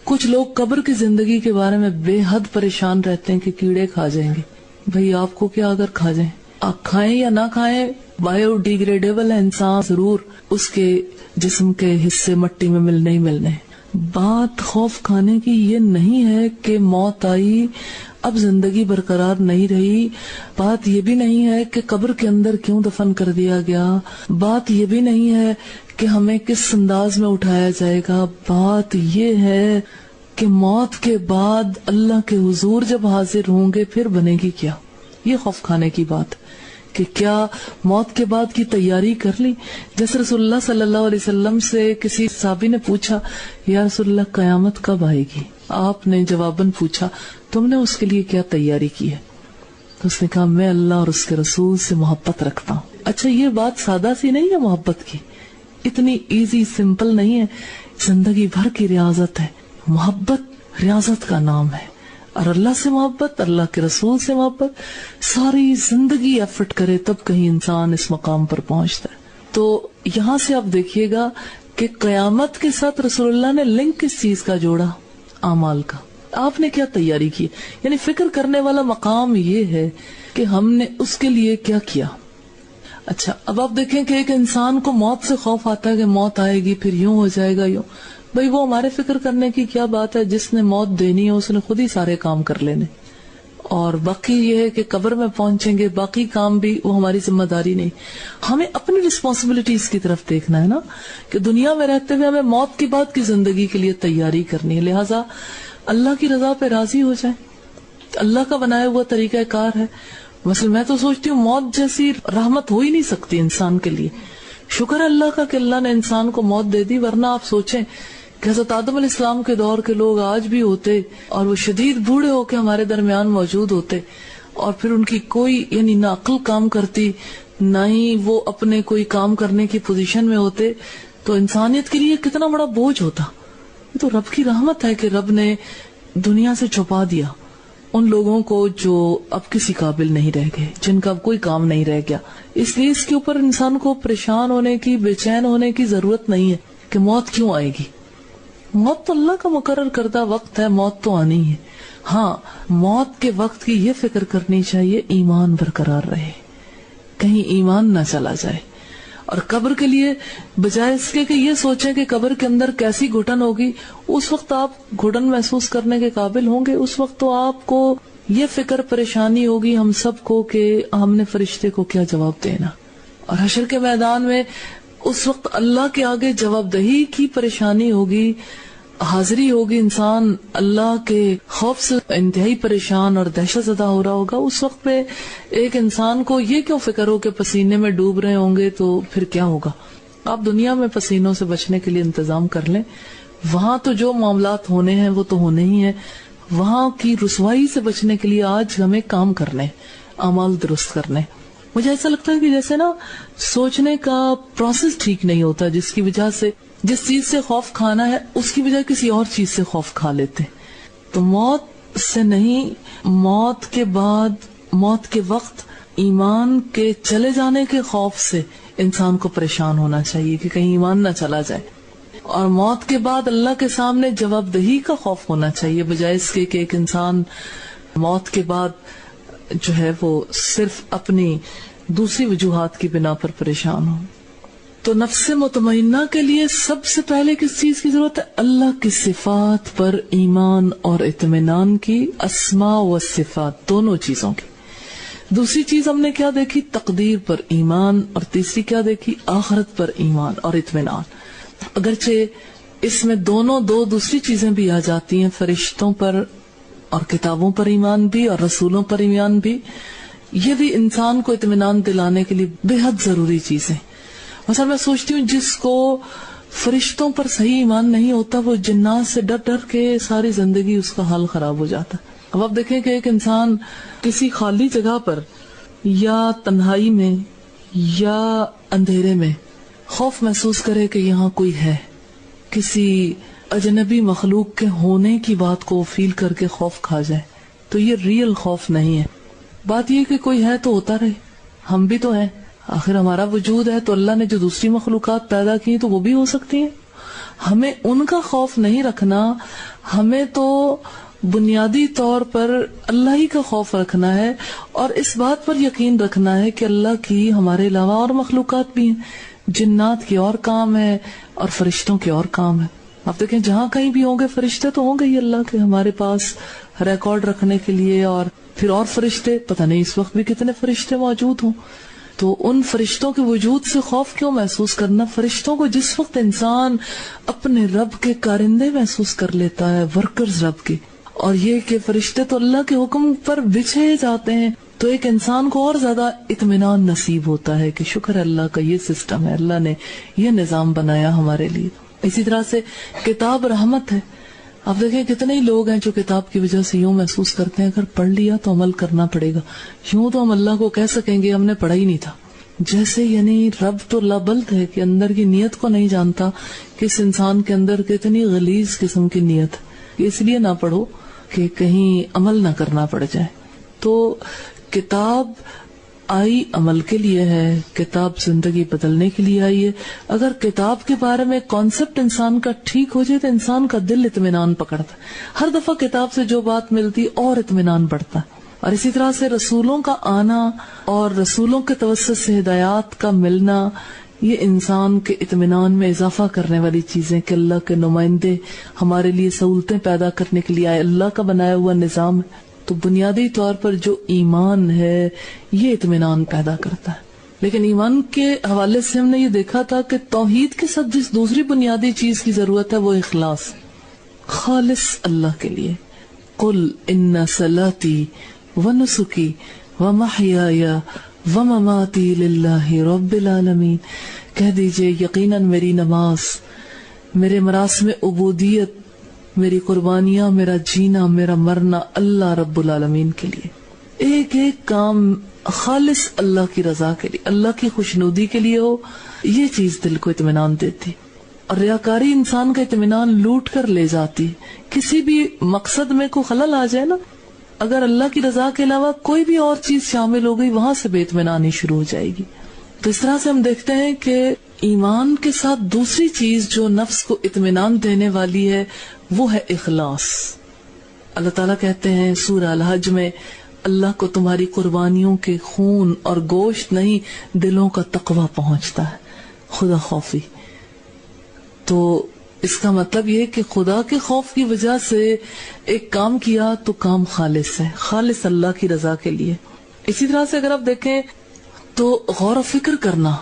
کچھ لوگ قبر کی زندگی کے بارے میں بے حد پریشان رہتے ہیں کہ کیڑے کھا جائیں گے. بھئی آپ کو کیا اگر کھا جائیں, آپ کھائیں یا نہ کھائیں, بایو ڈیگریڈیبل ہے انسان, ضرور اس کے جسم کے حصے مٹی میں ملنے ہی ملنے. بات خوف کھانے کی یہ نہیں ہے کہ موت آئی اب زندگی برقرار نہیں رہی, بات یہ بھی نہیں ہے کہ قبر کے اندر کیوں دفن کر دیا گیا, بات یہ بھی نہیں ہے کہ ہمیں کس انداز میں اٹھایا جائے گا, بات یہ ہے کہ موت کے بعد اللہ کے حضور جب حاضر ہوں گے پھر بنے گی کیا. یہ خوف کھانے کی بات کہ کیا موت کے بعد کی تیاری کر لی. جیسے رسول اللہ صلی اللہ علیہ وسلم سے کسی صحابی نے پوچھا, یا رسول اللہ قیامت کب آئے گی؟ آپ نے جواباً پوچھا, تم نے اس کے لیے کیا تیاری کی ہے؟ تو اس نے کہا, میں اللہ اور اس کے رسول سے محبت رکھتا ہوں. اچھا, یہ بات سادہ سی نہیں ہے محبت کی, اتنی ایزی سمپل نہیں ہے, زندگی بھر کی ریاضت ہے. محبت ریاضت کا نام ہے, اور اللہ سے محبت, اللہ کے رسول سے محبت, ساری زندگی ایفرٹ کرے تب کہیں انسان اس مقام پر پہنچتا ہے. تو یہاں سے آپ دیکھیے گا کہ قیامت کے ساتھ رسول اللہ نے لنک کس چیز کا جوڑا؟ اعمال کا. آپ نے کیا تیاری کی؟ یعنی فکر کرنے والا مقام یہ ہے کہ ہم نے اس کے لیے کیا کیا. اچھا, اب آپ دیکھیں کہ ایک انسان کو موت سے خوف آتا ہے کہ موت آئے گی پھر یوں ہو جائے گا یوں. بھئی وہ ہمارے فکر کرنے کی کیا بات ہے؟ جس نے موت دینی ہے اس نے خود ہی سارے کام کر لینے, اور باقی یہ ہے کہ قبر میں پہنچیں گے, باقی کام بھی وہ ہماری ذمہ داری نہیں. ہمیں اپنی رسپانسبلٹیز کی طرف دیکھنا ہے نا, کہ دنیا میں رہتے ہوئے ہمیں موت کے بعد کی زندگی کے لیے تیاری کرنی ہے. لہٰذا اللہ کی رضا پہ راضی ہو جائیں, اللہ کا بنایا ہوا طریقہ کار ہے. مثلا میں تو سوچتی ہوں موت جیسی رحمت ہو ہی نہیں سکتی انسان کے لیے. شکر اللہ کا کہ اللہ نے انسان کو موت دے دی, ورنہ آپ سوچیں کہ حضرت آدم علیہ السلام کے دور کے لوگ آج بھی ہوتے اور وہ شدید بوڑھے ہو کے ہمارے درمیان موجود ہوتے, اور پھر ان کی کوئی یعنی نہ عقل کام کرتی نہ ہی وہ اپنے کوئی کام کرنے کی پوزیشن میں ہوتے, تو انسانیت کے لیے کتنا بڑا بوجھ ہوتا. یہ تو رب کی رحمت ہے کہ رب نے دنیا سے چھپا دیا ان لوگوں کو جو اب کسی قابل نہیں رہ گئے, جن کا اب کوئی کام نہیں رہ گیا. اس لیے اس کے اوپر انسان کو پریشان ہونے کی, بے چین ہونے کی ضرورت نہیں ہے کہ موت کیوں آئے گی. موت تو اللہ کا مقرر کردہ وقت ہے, موت تو آنی ہے. ہاں, موت کے وقت کی یہ فکر کرنی چاہیے ایمان برقرار رہے, کہیں ایمان نہ چلا جائے. اور قبر کے لیے بجائے اس کے کہ یہ سوچیں کہ قبر کے اندر کیسی گھٹن ہوگی, اس وقت آپ گھٹن محسوس کرنے کے قابل ہوں گے. اس وقت تو آپ کو یہ فکر پریشانی ہوگی ہم سب کو کہ ہم نے فرشتے کو کیا جواب دینا. اور حشر کے میدان میں اس وقت اللہ کے آگے جواب دہی کی پریشانی ہوگی, حاضری ہوگی. انسان اللہ کے خوف سے انتہائی پریشان اور دہشت زدہ ہو رہا ہوگا. اس وقت پہ ایک انسان کو یہ کیوں فکر ہو کہ پسینے میں ڈوب رہے ہوں گے تو پھر کیا ہوگا. آپ دنیا میں پسینوں سے بچنے کے لیے انتظام کر لیں, وہاں تو جو معاملات ہونے ہیں وہ تو ہونے ہی ہیں. وہاں کی رسوائی سے بچنے کے لیے آج ہمیں کام کرنے, اعمال درست کرنے. مجھے ایسا لگتا ہے کہ جیسے نا سوچنے کا پروسیس ٹھیک نہیں ہوتا, جس کی وجہ سے جس چیز سے خوف کھانا ہے اس کی بجائے کسی اور چیز سے خوف کھا لیتے. تو موت سے نہیں, موت کے بعد, موت کے وقت ایمان کے چلے جانے کے خوف سے انسان کو پریشان ہونا چاہیے کہ کہیں ایمان نہ چلا جائے. اور موت کے بعد اللہ کے سامنے جواب دہی کا خوف ہونا چاہیے, بجائے اس کے کہ ایک انسان موت کے بعد جو ہے وہ صرف اپنی دوسری وجوہات کی بنا پر پریشان ہو. تو نفس مطمئنہ کے لیے سب سے پہلے کس چیز کی ضرورت ہے؟ اللہ کی صفات پر ایمان اور اطمینان کی, اسماء و صفات دونوں چیزوں کی. دوسری چیز ہم نے کیا دیکھی؟ تقدیر پر ایمان, اور تیسری کیا دیکھی؟ آخرت پر ایمان اور اطمینان. اگرچہ اس میں دونوں دوسری چیزیں بھی آ جاتی ہیں, فرشتوں پر اور کتابوں پر ایمان بھی اور رسولوں پر ایمان بھی. یہ بھی انسان کو اطمینان دلانے کے لیے بے حد ضروری چیز ہے. مثلا میں سوچتی ہوں جس کو فرشتوں پر صحیح ایمان نہیں ہوتا وہ جنات سے ڈر ڈر کے ساری زندگی اس کا حال خراب ہو جاتا. اب آپ دیکھیں کہ ایک انسان کسی خالی جگہ پر یا تنہائی میں یا اندھیرے میں خوف محسوس کرے کہ یہاں کوئی ہے, کسی اجنبی مخلوق کے ہونے کی بات کو فیل کر کے خوف کھا جائے, تو یہ ریئل خوف نہیں ہے. بات یہ کہ کوئی ہے تو ہوتا رہے, ہم بھی تو ہیں, آخر ہمارا وجود ہے تو اللہ نے جو دوسری مخلوقات پیدا کی تو وہ بھی ہو سکتی ہیں, ہمیں ان کا خوف نہیں رکھنا, ہمیں تو بنیادی طور پر اللہ ہی کا خوف رکھنا ہے, اور اس بات پر یقین رکھنا ہے کہ اللہ کی ہمارے علاوہ اور مخلوقات بھی ہیں, جنات کی اور کام ہے اور فرشتوں کے اور کام ہے. آپ دیکھیں جہاں کہیں بھی ہوں گے فرشتے تو ہوں گے ہی اللہ کے ہمارے پاس ریکارڈ رکھنے کے لیے, اور پھر اور فرشتے, پتہ نہیں اس وقت بھی کتنے فرشتے موجود ہوں. تو ان فرشتوں کے وجود سے خوف کیوں محسوس کرنا؟ فرشتوں کو جس وقت انسان اپنے رب کے کارندے محسوس کر لیتا ہے, ورکرز رب کے, اور یہ کہ فرشتے تو اللہ کے حکم پر بچھے جاتے ہیں, تو ایک انسان کو اور زیادہ اطمینان نصیب ہوتا ہے کہ شکر ہے اللہ کا یہ سسٹم ہے, اللہ نے یہ نظام بنایا ہمارے لیے. اسی طرح سے کتاب رحمت ہے. آپ دیکھیں کتنے ہی لوگ ہیں جو کتاب کی وجہ سے یوں محسوس کرتے ہیں اگر پڑھ لیا تو عمل کرنا پڑے گا, یوں تو ہم اللہ کو کہہ سکیں گے ہم نے پڑھا ہی نہیں تھا. جیسے یعنی رب تو لابلد ہے کہ اندر کی نیت کو نہیں جانتا کہ اس انسان کے اندر کتنی غلیظ قسم کی نیت ہے, اس لیے نہ پڑھو کہ کہیں عمل نہ کرنا پڑ جائے. تو کتاب آئی عمل کے لیے ہے, کتاب زندگی بدلنے کے لیے آئی ہے. اگر کتاب کے بارے میں کانسیپٹ انسان کا ٹھیک ہو جائے تو انسان کا دل اطمینان پکڑتا ہے, ہر دفعہ کتاب سے جو بات ملتی اور اطمینان بڑھتا ہے. اور اسی طرح سے رسولوں کا آنا اور رسولوں کے توسط سے ہدایات کا ملنا, یہ انسان کے اطمینان میں اضافہ کرنے والی چیزیں کہ اللہ کے نمائندے ہمارے لیے سہولتیں پیدا کرنے کے لیے آئے, اللہ کا بنایا ہوا نظام ہے. تو بنیادی طور پر جو ایمان ہے یہ اطمینان پیدا کرتا ہے. لیکن ایمان کے حوالے سے ہم نے یہ دیکھا تھا کہ توحید کے ساتھ جس دوسری بنیادی چیز کی ضرورت ہے وہ اخلاص, خالص اللہ کے لیے. قل ان صلاتی ونسکی ومحیای ومماتی للہ رب العالمین, کہہ دیجئے یقیناً میری نماز, میرے مراسم عبودیت, میری قربانیاں, میرا جینا, میرا مرنا اللہ رب العالمین کے لیے. ایک ایک کام خالص اللہ کی رضا کے لیے, اللہ کی خوشنودی کے لیے ہو, یہ چیز دل کو اطمینان دیتی. اور ریاکاری انسان کا اطمینان لوٹ کر لے جاتی. کسی بھی مقصد میں کوئی خلل آ جائے نا, اگر اللہ کی رضا کے علاوہ کوئی بھی اور چیز شامل ہو گئی, وہاں سے بے اطمینانی شروع ہو جائے گی. تو اس طرح سے ہم دیکھتے ہیں کہ ایمان کے ساتھ دوسری چیز جو نفس کو اطمینان دینے والی ہے وہ ہے اخلاص. اللہ تعالیٰ کہتے ہیں سورہ الحج میں, اللہ کو تمہاری قربانیوں کے خون اور گوشت نہیں دلوں کا تقوی پہنچتا ہے, خدا خوفی. تو اس کا مطلب یہ کہ خدا کے خوف کی وجہ سے ایک کام کیا تو کام خالص ہے, خالص اللہ کی رضا کے لیے. اسی طرح سے اگر آپ دیکھیں تو غور و فکر کرنا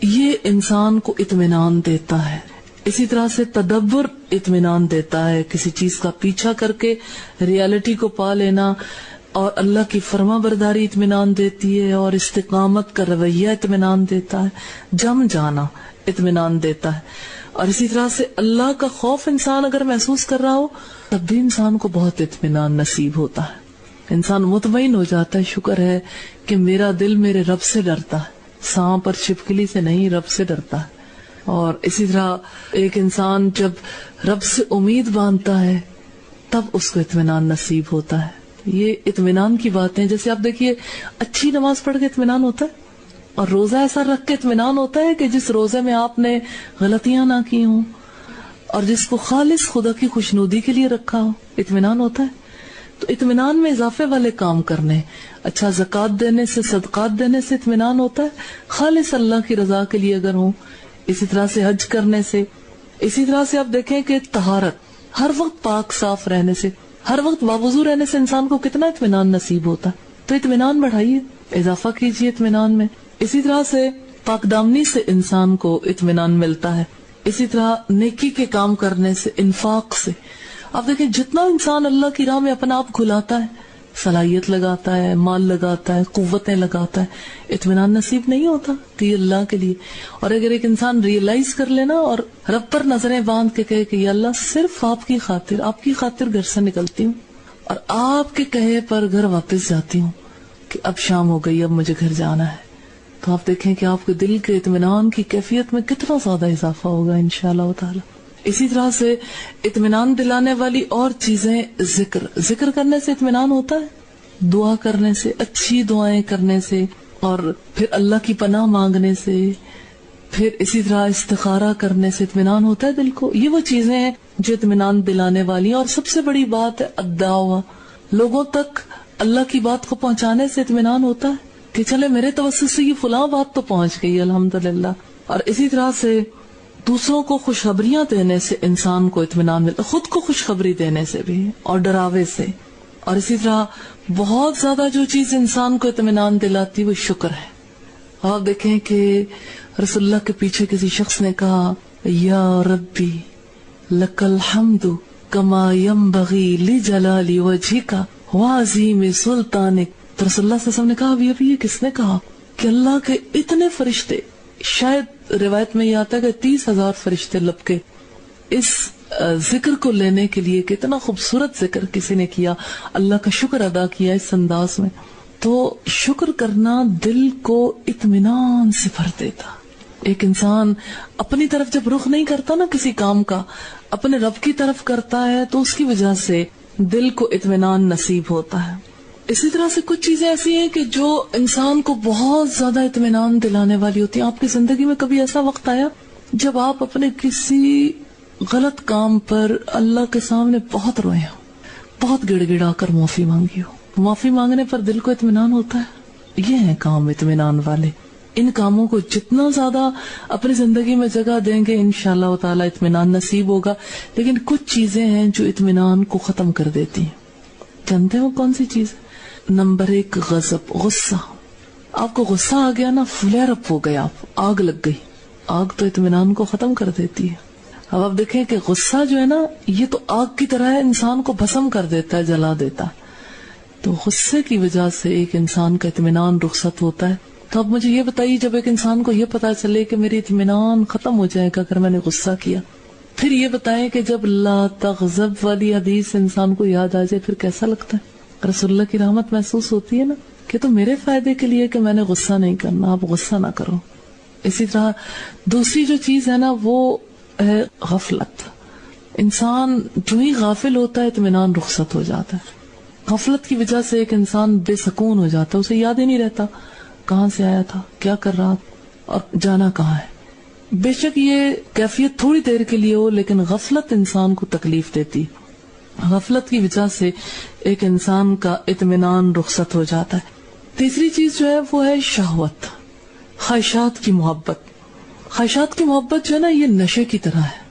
یہ انسان کو اطمینان دیتا ہے. اسی طرح سے تدبر اطمینان دیتا ہے, کسی چیز کا پیچھا کر کے ریالٹی کو پا لینا, اور اللہ کی فرما برداری اطمینان دیتی ہے, اور استقامت کا رویہ اطمینان دیتا ہے, جم جانا اطمینان دیتا ہے. اور اسی طرح سے اللہ کا خوف انسان اگر محسوس کر رہا ہو تب بھی انسان کو بہت اطمینان نصیب ہوتا ہے, انسان مطمئن ہو جاتا ہے, شکر ہے کہ میرا دل میرے رب سے ڈرتا ہے, سانپ اور چھپکلی سے نہیں, رب سے ڈرتا ہے. اور اسی طرح ایک انسان جب رب سے امید باندھتا ہے تب اس کو اطمینان نصیب ہوتا ہے. یہ اطمینان کی باتیں, جیسے آپ دیکھیے اچھی نماز پڑھ کے اطمینان ہوتا ہے, اور روزہ ایسا رکھ کے اطمینان ہوتا ہے کہ جس روزے میں آپ نے غلطیاں نہ کی ہوں, اور جس کو خالص خدا کی خوشنودی کے لیے رکھا ہو, اطمینان ہوتا ہے. تو اطمینان میں اضافے والے کام کرنے, اچھا زکوٰۃ دینے سے, صدقات دینے سے اطمینان ہوتا ہے, خالص اللہ کی رضا کے لیے اگر ہوں. اسی طرح سے حج کرنے سے, اسی طرح سے آپ دیکھیں کہ طہارت, ہر وقت پاک صاف رہنے سے, ہر وقت باوضو رہنے سے انسان کو کتنا اطمینان نصیب ہوتا ہے. تو اطمینان بڑھائیے, اضافہ کیجیے اطمینان میں. اسی طرح سے پاک دامنی سے انسان کو اطمینان ملتا ہے. اسی طرح نیکی کے کام کرنے سے, انفاق سے. آپ دیکھیں جتنا انسان اللہ کی راہ میں اپنا آپ کھلاتا ہے, صلاحیت لگاتا ہے, مال لگاتا ہے, قوتیں لگاتا ہے, اطمینان نصیب نہیں ہوتا کہ یہ اللہ کے لیے. اور اگر ایک انسان ریئلائز کر لینا اور رب پر نظریں باندھ کے کہے کہ یا اللہ صرف آپ کی خاطر گھر سے نکلتی ہوں, اور آپ کے کہے پر گھر واپس جاتی ہوں کہ اب شام ہو گئی, اب مجھے گھر جانا ہے, تو آپ دیکھیں کہ آپ کے دل کے اطمینان کی کیفیت میں کتنا زیادہ اضافہ ہوگا انشاءاللہ تعالی. اسی طرح سے اطمینان دلانے والی اور چیزیں, ذکر کرنے سے اطمینان ہوتا ہے, دعا کرنے سے, اچھی دعائیں کرنے سے, اور پھر اللہ کی پناہ مانگنے سے, پھر اسی طرح استخارہ کرنے سے اطمینان ہوتا ہے دل کو. یہ وہ چیزیں ہیں جو اطمینان دلانے والی ہیں. اور سب سے بڑی بات ہے الدعوہ، لوگوں تک اللہ کی بات کو پہنچانے سے اطمینان ہوتا ہے کہ چلے میرے توسط سے یہ فلاں بات تو پہنچ گئی الحمدللہ. اور اسی طرح سے دوسروں کو خوشخبریاں دینے سے انسان کو اطمینان ملتا، خود کو خوشخبری دینے سے بھی اور ڈراوے سے. اور اسی طرح بہت زیادہ جو چیز انسان کو اطمینان دلاتی وہ شکر ہے. آپ دیکھیں کہ رسول اللہ کے پیچھے کسی شخص نے کہا یا ربی لک الحمد کما ینبغی لجلال وجہک وعظیم سلطانک. تو رسول اللہ صلی اللہ علیہ وسلم نے کہا ابھی یہ کس نے کہا کہ اللہ کے اتنے فرشتے، شاید روایت میں یہ آتا ہے کہ 30,000 فرشتے لپکے اس ذکر کو لینے کے لیے. کتنا خوبصورت ذکر کسی نے کیا، اللہ کا شکر ادا کیا اس انداز میں. تو شکر کرنا دل کو اطمینان سے بھر دیتا. ایک انسان اپنی طرف جب رخ نہیں کرتا نا کسی کام کا، اپنے رب کی طرف کرتا ہے تو اس کی وجہ سے دل کو اطمینان نصیب ہوتا ہے. اسی طرح سے کچھ چیزیں ایسی ہیں کہ جو انسان کو بہت زیادہ اطمینان دلانے والی ہوتی ہیں. آپ کی زندگی میں کبھی ایسا وقت آیا جب آپ اپنے کسی غلط کام پر اللہ کے سامنے بہت روئے ہو، بہت گڑ گڑا کر معافی مانگی ہو؟ معافی مانگنے پر دل کو اطمینان ہوتا ہے. یہ ہیں کام اطمینان والے. ان کاموں کو جتنا زیادہ اپنی زندگی میں جگہ دیں گے انشاءاللہ تعالی اطمینان نصیب ہوگا. لیکن کچھ چیزیں ہیں جو اطمینان کو ختم کر دیتی ہیں. جانتے ہو کون سی چیز؟ نمبر 1 غضب، غصہ. آپ کو غصہ آ گیا نا، فلیئر اپ ہو گیا، آپ آگ لگ گئی. آگ تو اطمینان کو ختم کر دیتی ہے. اب آپ دیکھیں کہ غصہ جو ہے نا یہ تو آگ کی طرح ہے، انسان کو بھسم کر دیتا ہے، جلا دیتا ہے. تو غصے کی وجہ سے ایک انسان کا اطمینان رخصت ہوتا ہے. تو اب مجھے یہ بتائیے جب ایک انسان کو یہ پتا چلے کہ میری اطمینان ختم ہو جائے گا اگر میں نے غصہ کیا، پھر یہ بتائیں کہ جب لا تغضب والی حدیث انسان کو یاد آ جائے پھر کیسا لگتا ہے؟ رسول اللہ کی رحمت محسوس ہوتی ہے نا کہ تو میرے فائدے کے لیے کہ میں نے غصہ نہیں کرنا، آپ غصہ نہ کرو. اسی طرح دوسری جو چیز ہے نا وہ ہے غفلت. انسان جو ہی غافل ہوتا ہے اطمینان رخصت ہو جاتا ہے. غفلت کی وجہ سے ایک انسان بے سکون ہو جاتا ہے، اسے یاد ہی نہیں رہتا کہاں سے آیا تھا، کیا کر رہا تھا اور جانا کہاں ہے. بے شک یہ کیفیت تھوڑی دیر کے لیے ہو لیکن غفلت انسان کو تکلیف دیتی. غفلت کی وجہ سے ایک انسان کا اطمینان رخصت ہو جاتا ہے. تیسری چیز جو ہے وہ ہے شہوت، خواہشات کی محبت. خواہشات کی محبت جو ہے نا یہ نشے کی طرح ہے.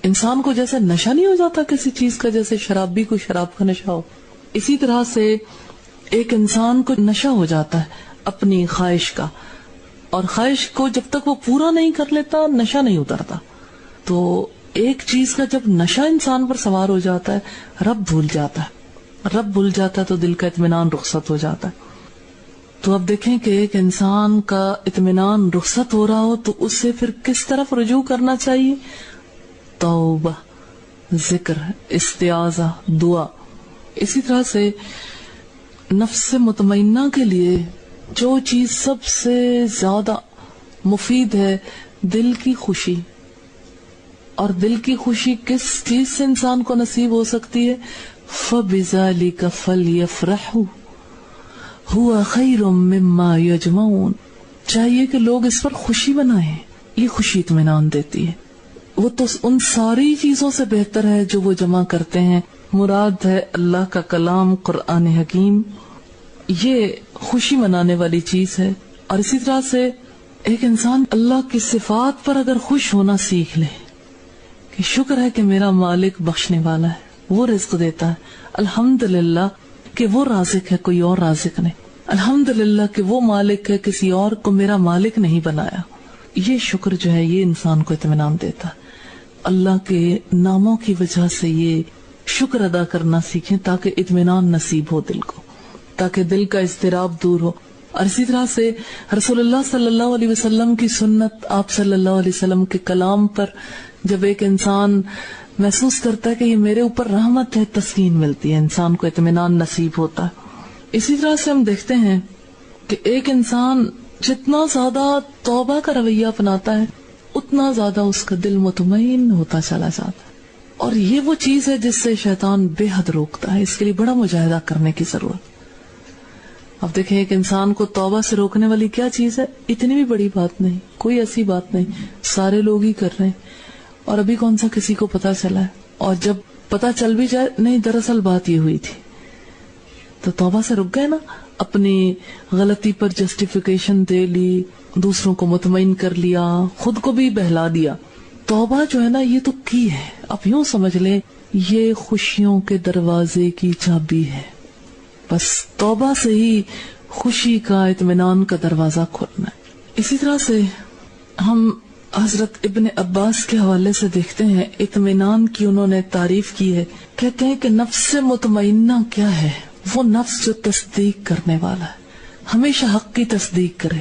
انسان کو جیسے نشہ نہیں ہو جاتا کسی چیز کا، جیسے شرابی کو شراب کا نشہ ہو، اسی طرح سے ایک انسان کو نشہ ہو جاتا ہے اپنی خواہش کا. اور خواہش کو جب تک وہ پورا نہیں کر لیتا نشہ نہیں اترتا. تو ایک چیز کا جب نشہ انسان پر سوار ہو جاتا ہے رب بھول جاتا ہے، رب بھول جاتا ہے تو دل کا اطمینان رخصت ہو جاتا ہے. تو اب دیکھیں کہ ایک انسان کا اطمینان رخصت ہو رہا ہو تو اس سے پھر کس طرف رجوع کرنا چاہیے؟ توبہ، ذکر، استعاذہ، دعا. اسی طرح سے نفس مطمئنہ کے لیے جو چیز سب سے زیادہ مفید ہے دل کی خوشی. اور دل کی خوشی کس چیز سے انسان کو نصیب ہو سکتی ہے؟ فَبِذَلِكَ فَلْيَفْرَحُوا هُوَ خَيْرٌ مِّمَّا يَجْمَعُونَ. چاہیے کہ لوگ اس پر خوشی منائیں، یہ خوشی اطمینان دیتی ہے. وہ تو ان ساری چیزوں سے بہتر ہے جو وہ جمع کرتے ہیں. مراد ہے اللہ کا کلام قرآن حکیم، یہ خوشی منانے والی چیز ہے. اور اسی طرح سے ایک انسان اللہ کی صفات پر اگر خوش ہونا سیکھ لے کہ شکر ہے کہ میرا مالک بخشنے والا ہے، وہ رزق دیتا ہے، الحمدللہ کہ وہ رازق ہے، کوئی اور رازق نہیں، الحمدللہ کہ وہ مالک ہے، کسی اور کو میرا مالک نہیں بنایا. یہ شکر جو ہے یہ انسان کو اطمینان دیتا ہے. اللہ کے ناموں کی وجہ سے یہ شکر ادا کرنا سیکھیں تاکہ اطمینان نصیب ہو دل کو، تاکہ دل کا اضطراب دور ہو. اور اسی طرح سے رسول اللہ صلی اللہ علیہ وسلم کی سنت، آپ صلی اللہ علیہ وسلم کے کلام پر جب ایک انسان محسوس کرتا ہے کہ یہ میرے اوپر رحمت ہے، تسکین ملتی ہے، انسان کو اطمینان نصیب ہوتا ہے. اسی طرح سے ہم دیکھتے ہیں کہ ایک انسان جتنا زیادہ توبہ کا رویہ اپناتا ہے اتنا زیادہ اس کا دل مطمئن ہوتا چلا جاتا ہے. اور یہ وہ چیز ہے جس سے شیطان بے حد روکتا ہے. اس کے لیے بڑا مجاہدہ کرنے کی ضرورت. اب دیکھیں ایک انسان کو توبہ سے روکنے والی کیا چیز ہے؟ اتنی بھی بڑی بات نہیں، کوئی ایسی بات نہیں، سارے لوگ ہی کر رہے ہیں اور ابھی کون سا کسی کو پتا چلا ہے، اور جب پتا چل بھی جائے نہیں دراصل بات یہ ہوئی تھی، تو توبہ سے رک گئے نا، اپنی غلطی پر جسٹیفیکیشن دے لی، دوسروں کو مطمئن کر لیا، خود کو بھی بہلا دیا. توبہ جو ہے نا یہ تو کی ہے، آپ یوں سمجھ لیں یہ خوشیوں کے دروازے کی چابی ہے. بس توبہ سے ہی خوشی کا، اطمینان کا دروازہ کھولنا ہے. اسی طرح سے ہم حضرت ابن عباس کے حوالے سے دیکھتے ہیں، اطمینان کی انہوں نے تعریف کی ہے. کہتے ہیں کہ نفس مطمئنہ کیا ہے؟ وہ نفس جو تصدیق کرنے والا ہے، ہمیشہ حق کی تصدیق کرے.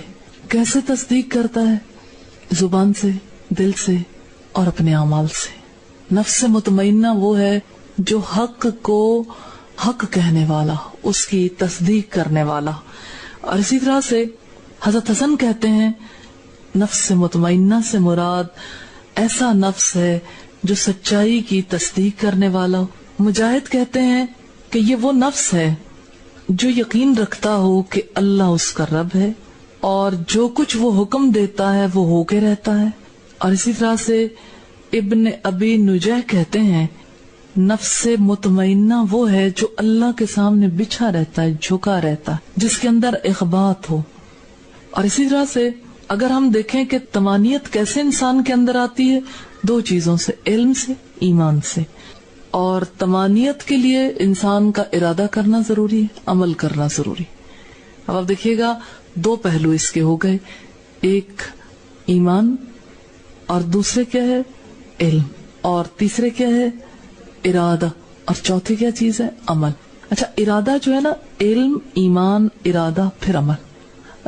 کیسے تصدیق کرتا ہے؟ زبان سے، دل سے اور اپنے اعمال سے. نفس مطمئنہ وہ ہے جو حق کو حق کہنے والا، اس کی تصدیق کرنے والا. اور اسی طرح سے حضرت حسن کہتے ہیں نفس مطمئنہ سے مراد ایسا نفس ہے جو سچائی کی تصدیق کرنے والا. مجاہد کہتے ہیں کہ یہ وہ نفس ہے جو یقین رکھتا ہو کہ اللہ اس کا رب ہے اور جو کچھ وہ حکم دیتا ہے وہ ہو کے رہتا ہے. اور اسی طرح سے ابن ابی نجیح کہتے ہیں نفس مطمئنہ وہ ہے جو اللہ کے سامنے بچھا رہتا ہے، جھکا رہتا ہے، جس کے اندر اخبات ہو. اور اسی طرح سے اگر ہم دیکھیں کہ طمانیت کیسے انسان کے اندر آتی ہے، دو چیزوں سے، علم سے، ایمان سے. اور طمانیت کے لیے انسان کا ارادہ کرنا ضروری ہے، عمل کرنا ضروری. اب آپ دیکھیے گا دو پہلو اس کے ہو گئے، ایک ایمان اور دوسرے کیا ہے؟ علم. اور تیسرے کیا ہے؟ ارادہ. اور چوتھی کیا چیز ہے؟ عمل. اچھا ارادہ جو ہے نا، علم، ایمان، ارادہ، پھر عمل.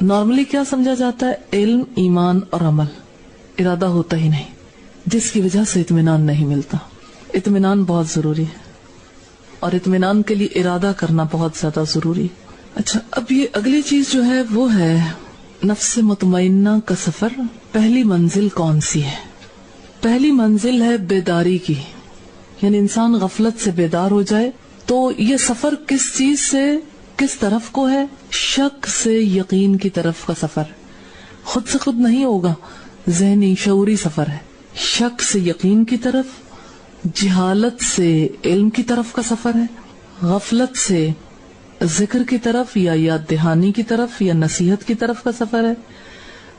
نارملی کیا سمجھا جاتا ہے؟ علم، ایمان اور عمل. ارادہ ہوتا ہی نہیں، جس کی وجہ سے اطمینان نہیں ملتا. اطمینان بہت ضروری ہے اور اطمینان کے لیے ارادہ کرنا بہت زیادہ ضروری ہے. اچھا اب یہ اگلی چیز جو ہے وہ ہے نفس مطمئنہ کا سفر. پہلی منزل کون سی ہے؟ پہلی منزل ہے بیداری کی، یعنی انسان غفلت سے بیدار ہو جائے. تو یہ سفر کس چیز سے کس طرف کو ہے؟ شک سے یقین کی طرف کا سفر. خود سے خود نہیں ہوگا، ذہنی شعوری سفر ہے. شک سے یقین کی طرف، جہالت سے علم کی طرف کا سفر ہے، غفلت سے ذکر کی طرف یا یاد دہانی کی طرف یا نصیحت کی طرف کا سفر ہے،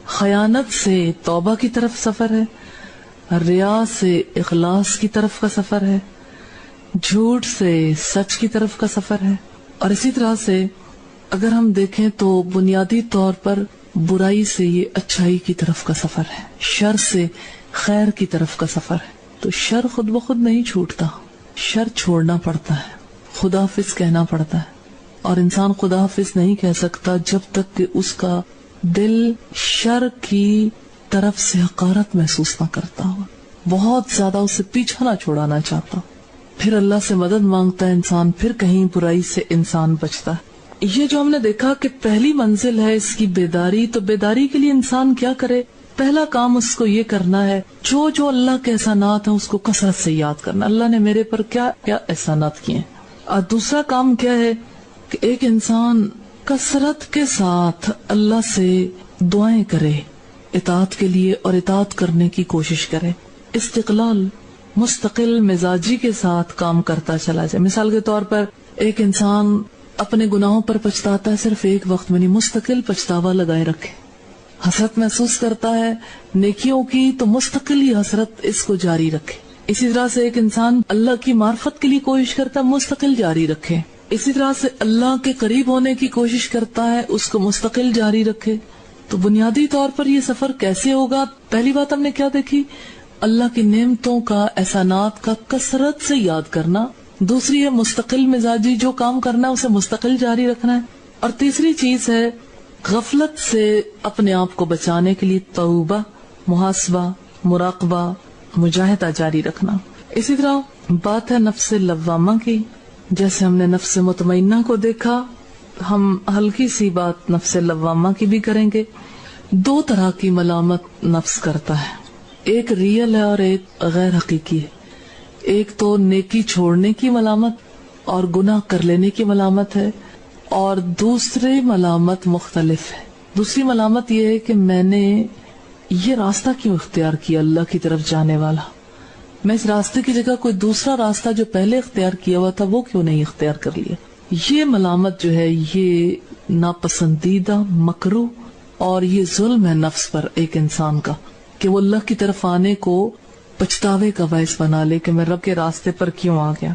خیانت سے توبہ کی طرف سفر ہے، ریا سے اخلاص کی طرف کا سفر ہے، جھوٹ سے سچ کی طرف کا سفر ہے. اور اسی طرح سے اگر ہم دیکھیں تو بنیادی طور پر برائی سے یہ اچھائی کی طرف کا سفر ہے، شر سے خیر کی طرف کا سفر ہے. تو شر خود بخود نہیں چھوٹتا، شر چھوڑنا پڑتا ہے، خدا حافظ کہنا پڑتا ہے. اور انسان خدا حافظ نہیں کہہ سکتا جب تک کہ اس کا دل شر کی طرف سے حقارت محسوس نہ کرتا ہو، بہت زیادہ اسے پیچھا نہ چھوڑانا چاہتا. پھر اللہ سے مدد مانگتا ہے انسان، پھر کہیں برائی سے انسان بچتا ہے. یہ جو ہم نے دیکھا کہ پہلی منزل ہے اس کی بیداری. تو بیداری کے لیے انسان کیا کرے؟ پہلا کام اس کو یہ کرنا ہے جو جو اللہ کے احسانات ہیں اس کو کثرت سے یاد کرنا. اللہ نے میرے پر کیا کیا احسانات کیے ہیں. اور دوسرا کام کیا ہے کہ ایک انسان کثرت کے ساتھ اللہ سے دعائیں کرے اطاعت کے لیے اور اطاعت کرنے کی کوشش کرے. استقلال، مستقل مزاجی کے ساتھ کام کرتا چلا جائے. مثال کے طور پر ایک انسان اپنے گناہوں پر پچھتاتا ہے، صرف ایک وقت میں نہیں، مستقل پچھتاوا لگائے رکھے. حسرت محسوس کرتا ہے نیکیوں کی تو مستقل ہی حسرت اس کو جاری رکھے. اسی طرح سے ایک انسان اللہ کی معرفت کے لیے کوشش کرتا ہے، مستقل جاری رکھے. اسی طرح سے اللہ کے قریب ہونے کی کوشش کرتا ہے، اس کو مستقل جاری رکھے. تو بنیادی طور پر یہ سفر کیسے ہوگا؟ پہلی بات ہم نے کیا دیکھی؟ اللہ کی نعمتوں کا، احسانات کا کثرت سے یاد کرنا. دوسری ہے مستقل مزاجی، جو کام کرنا ہے اسے مستقل جاری رکھنا ہے. اور تیسری چیز ہے غفلت سے اپنے آپ کو بچانے کے لیے توبہ، محاسبہ، مراقبہ، مجاہدہ جاری رکھنا. اسی طرح بات ہے نفس لوامہ کی. جیسے ہم نے نفس مطمئنہ کو دیکھا، ہم ہلکی سی بات نفس لوامہ کی بھی کریں گے. دو طرح کی ملامت نفس کرتا ہے، ایک ریئل ہے اور ایک غیر حقیقی ہے. ایک تو نیکی چھوڑنے کی ملامت اور گناہ کر لینے کی ملامت ہے، اور دوسری ملامت مختلف ہے. دوسری ملامت یہ ہے کہ میں نے یہ راستہ کیوں اختیار کیا اللہ کی طرف جانے والا، میں اس راستے کی جگہ کوئی دوسرا راستہ جو پہلے اختیار کیا ہوا تھا وہ کیوں نہیں اختیار کر لیا. یہ ملامت جو ہے یہ ناپسندیدہ، مکروہ اور یہ ظلم ہے نفس پر ایک انسان کا کہ وہ اللہ کی طرف آنے کو پچھتاوے کا باعث بنا لے کہ میں رب کے راستے پر کیوں آ گیا.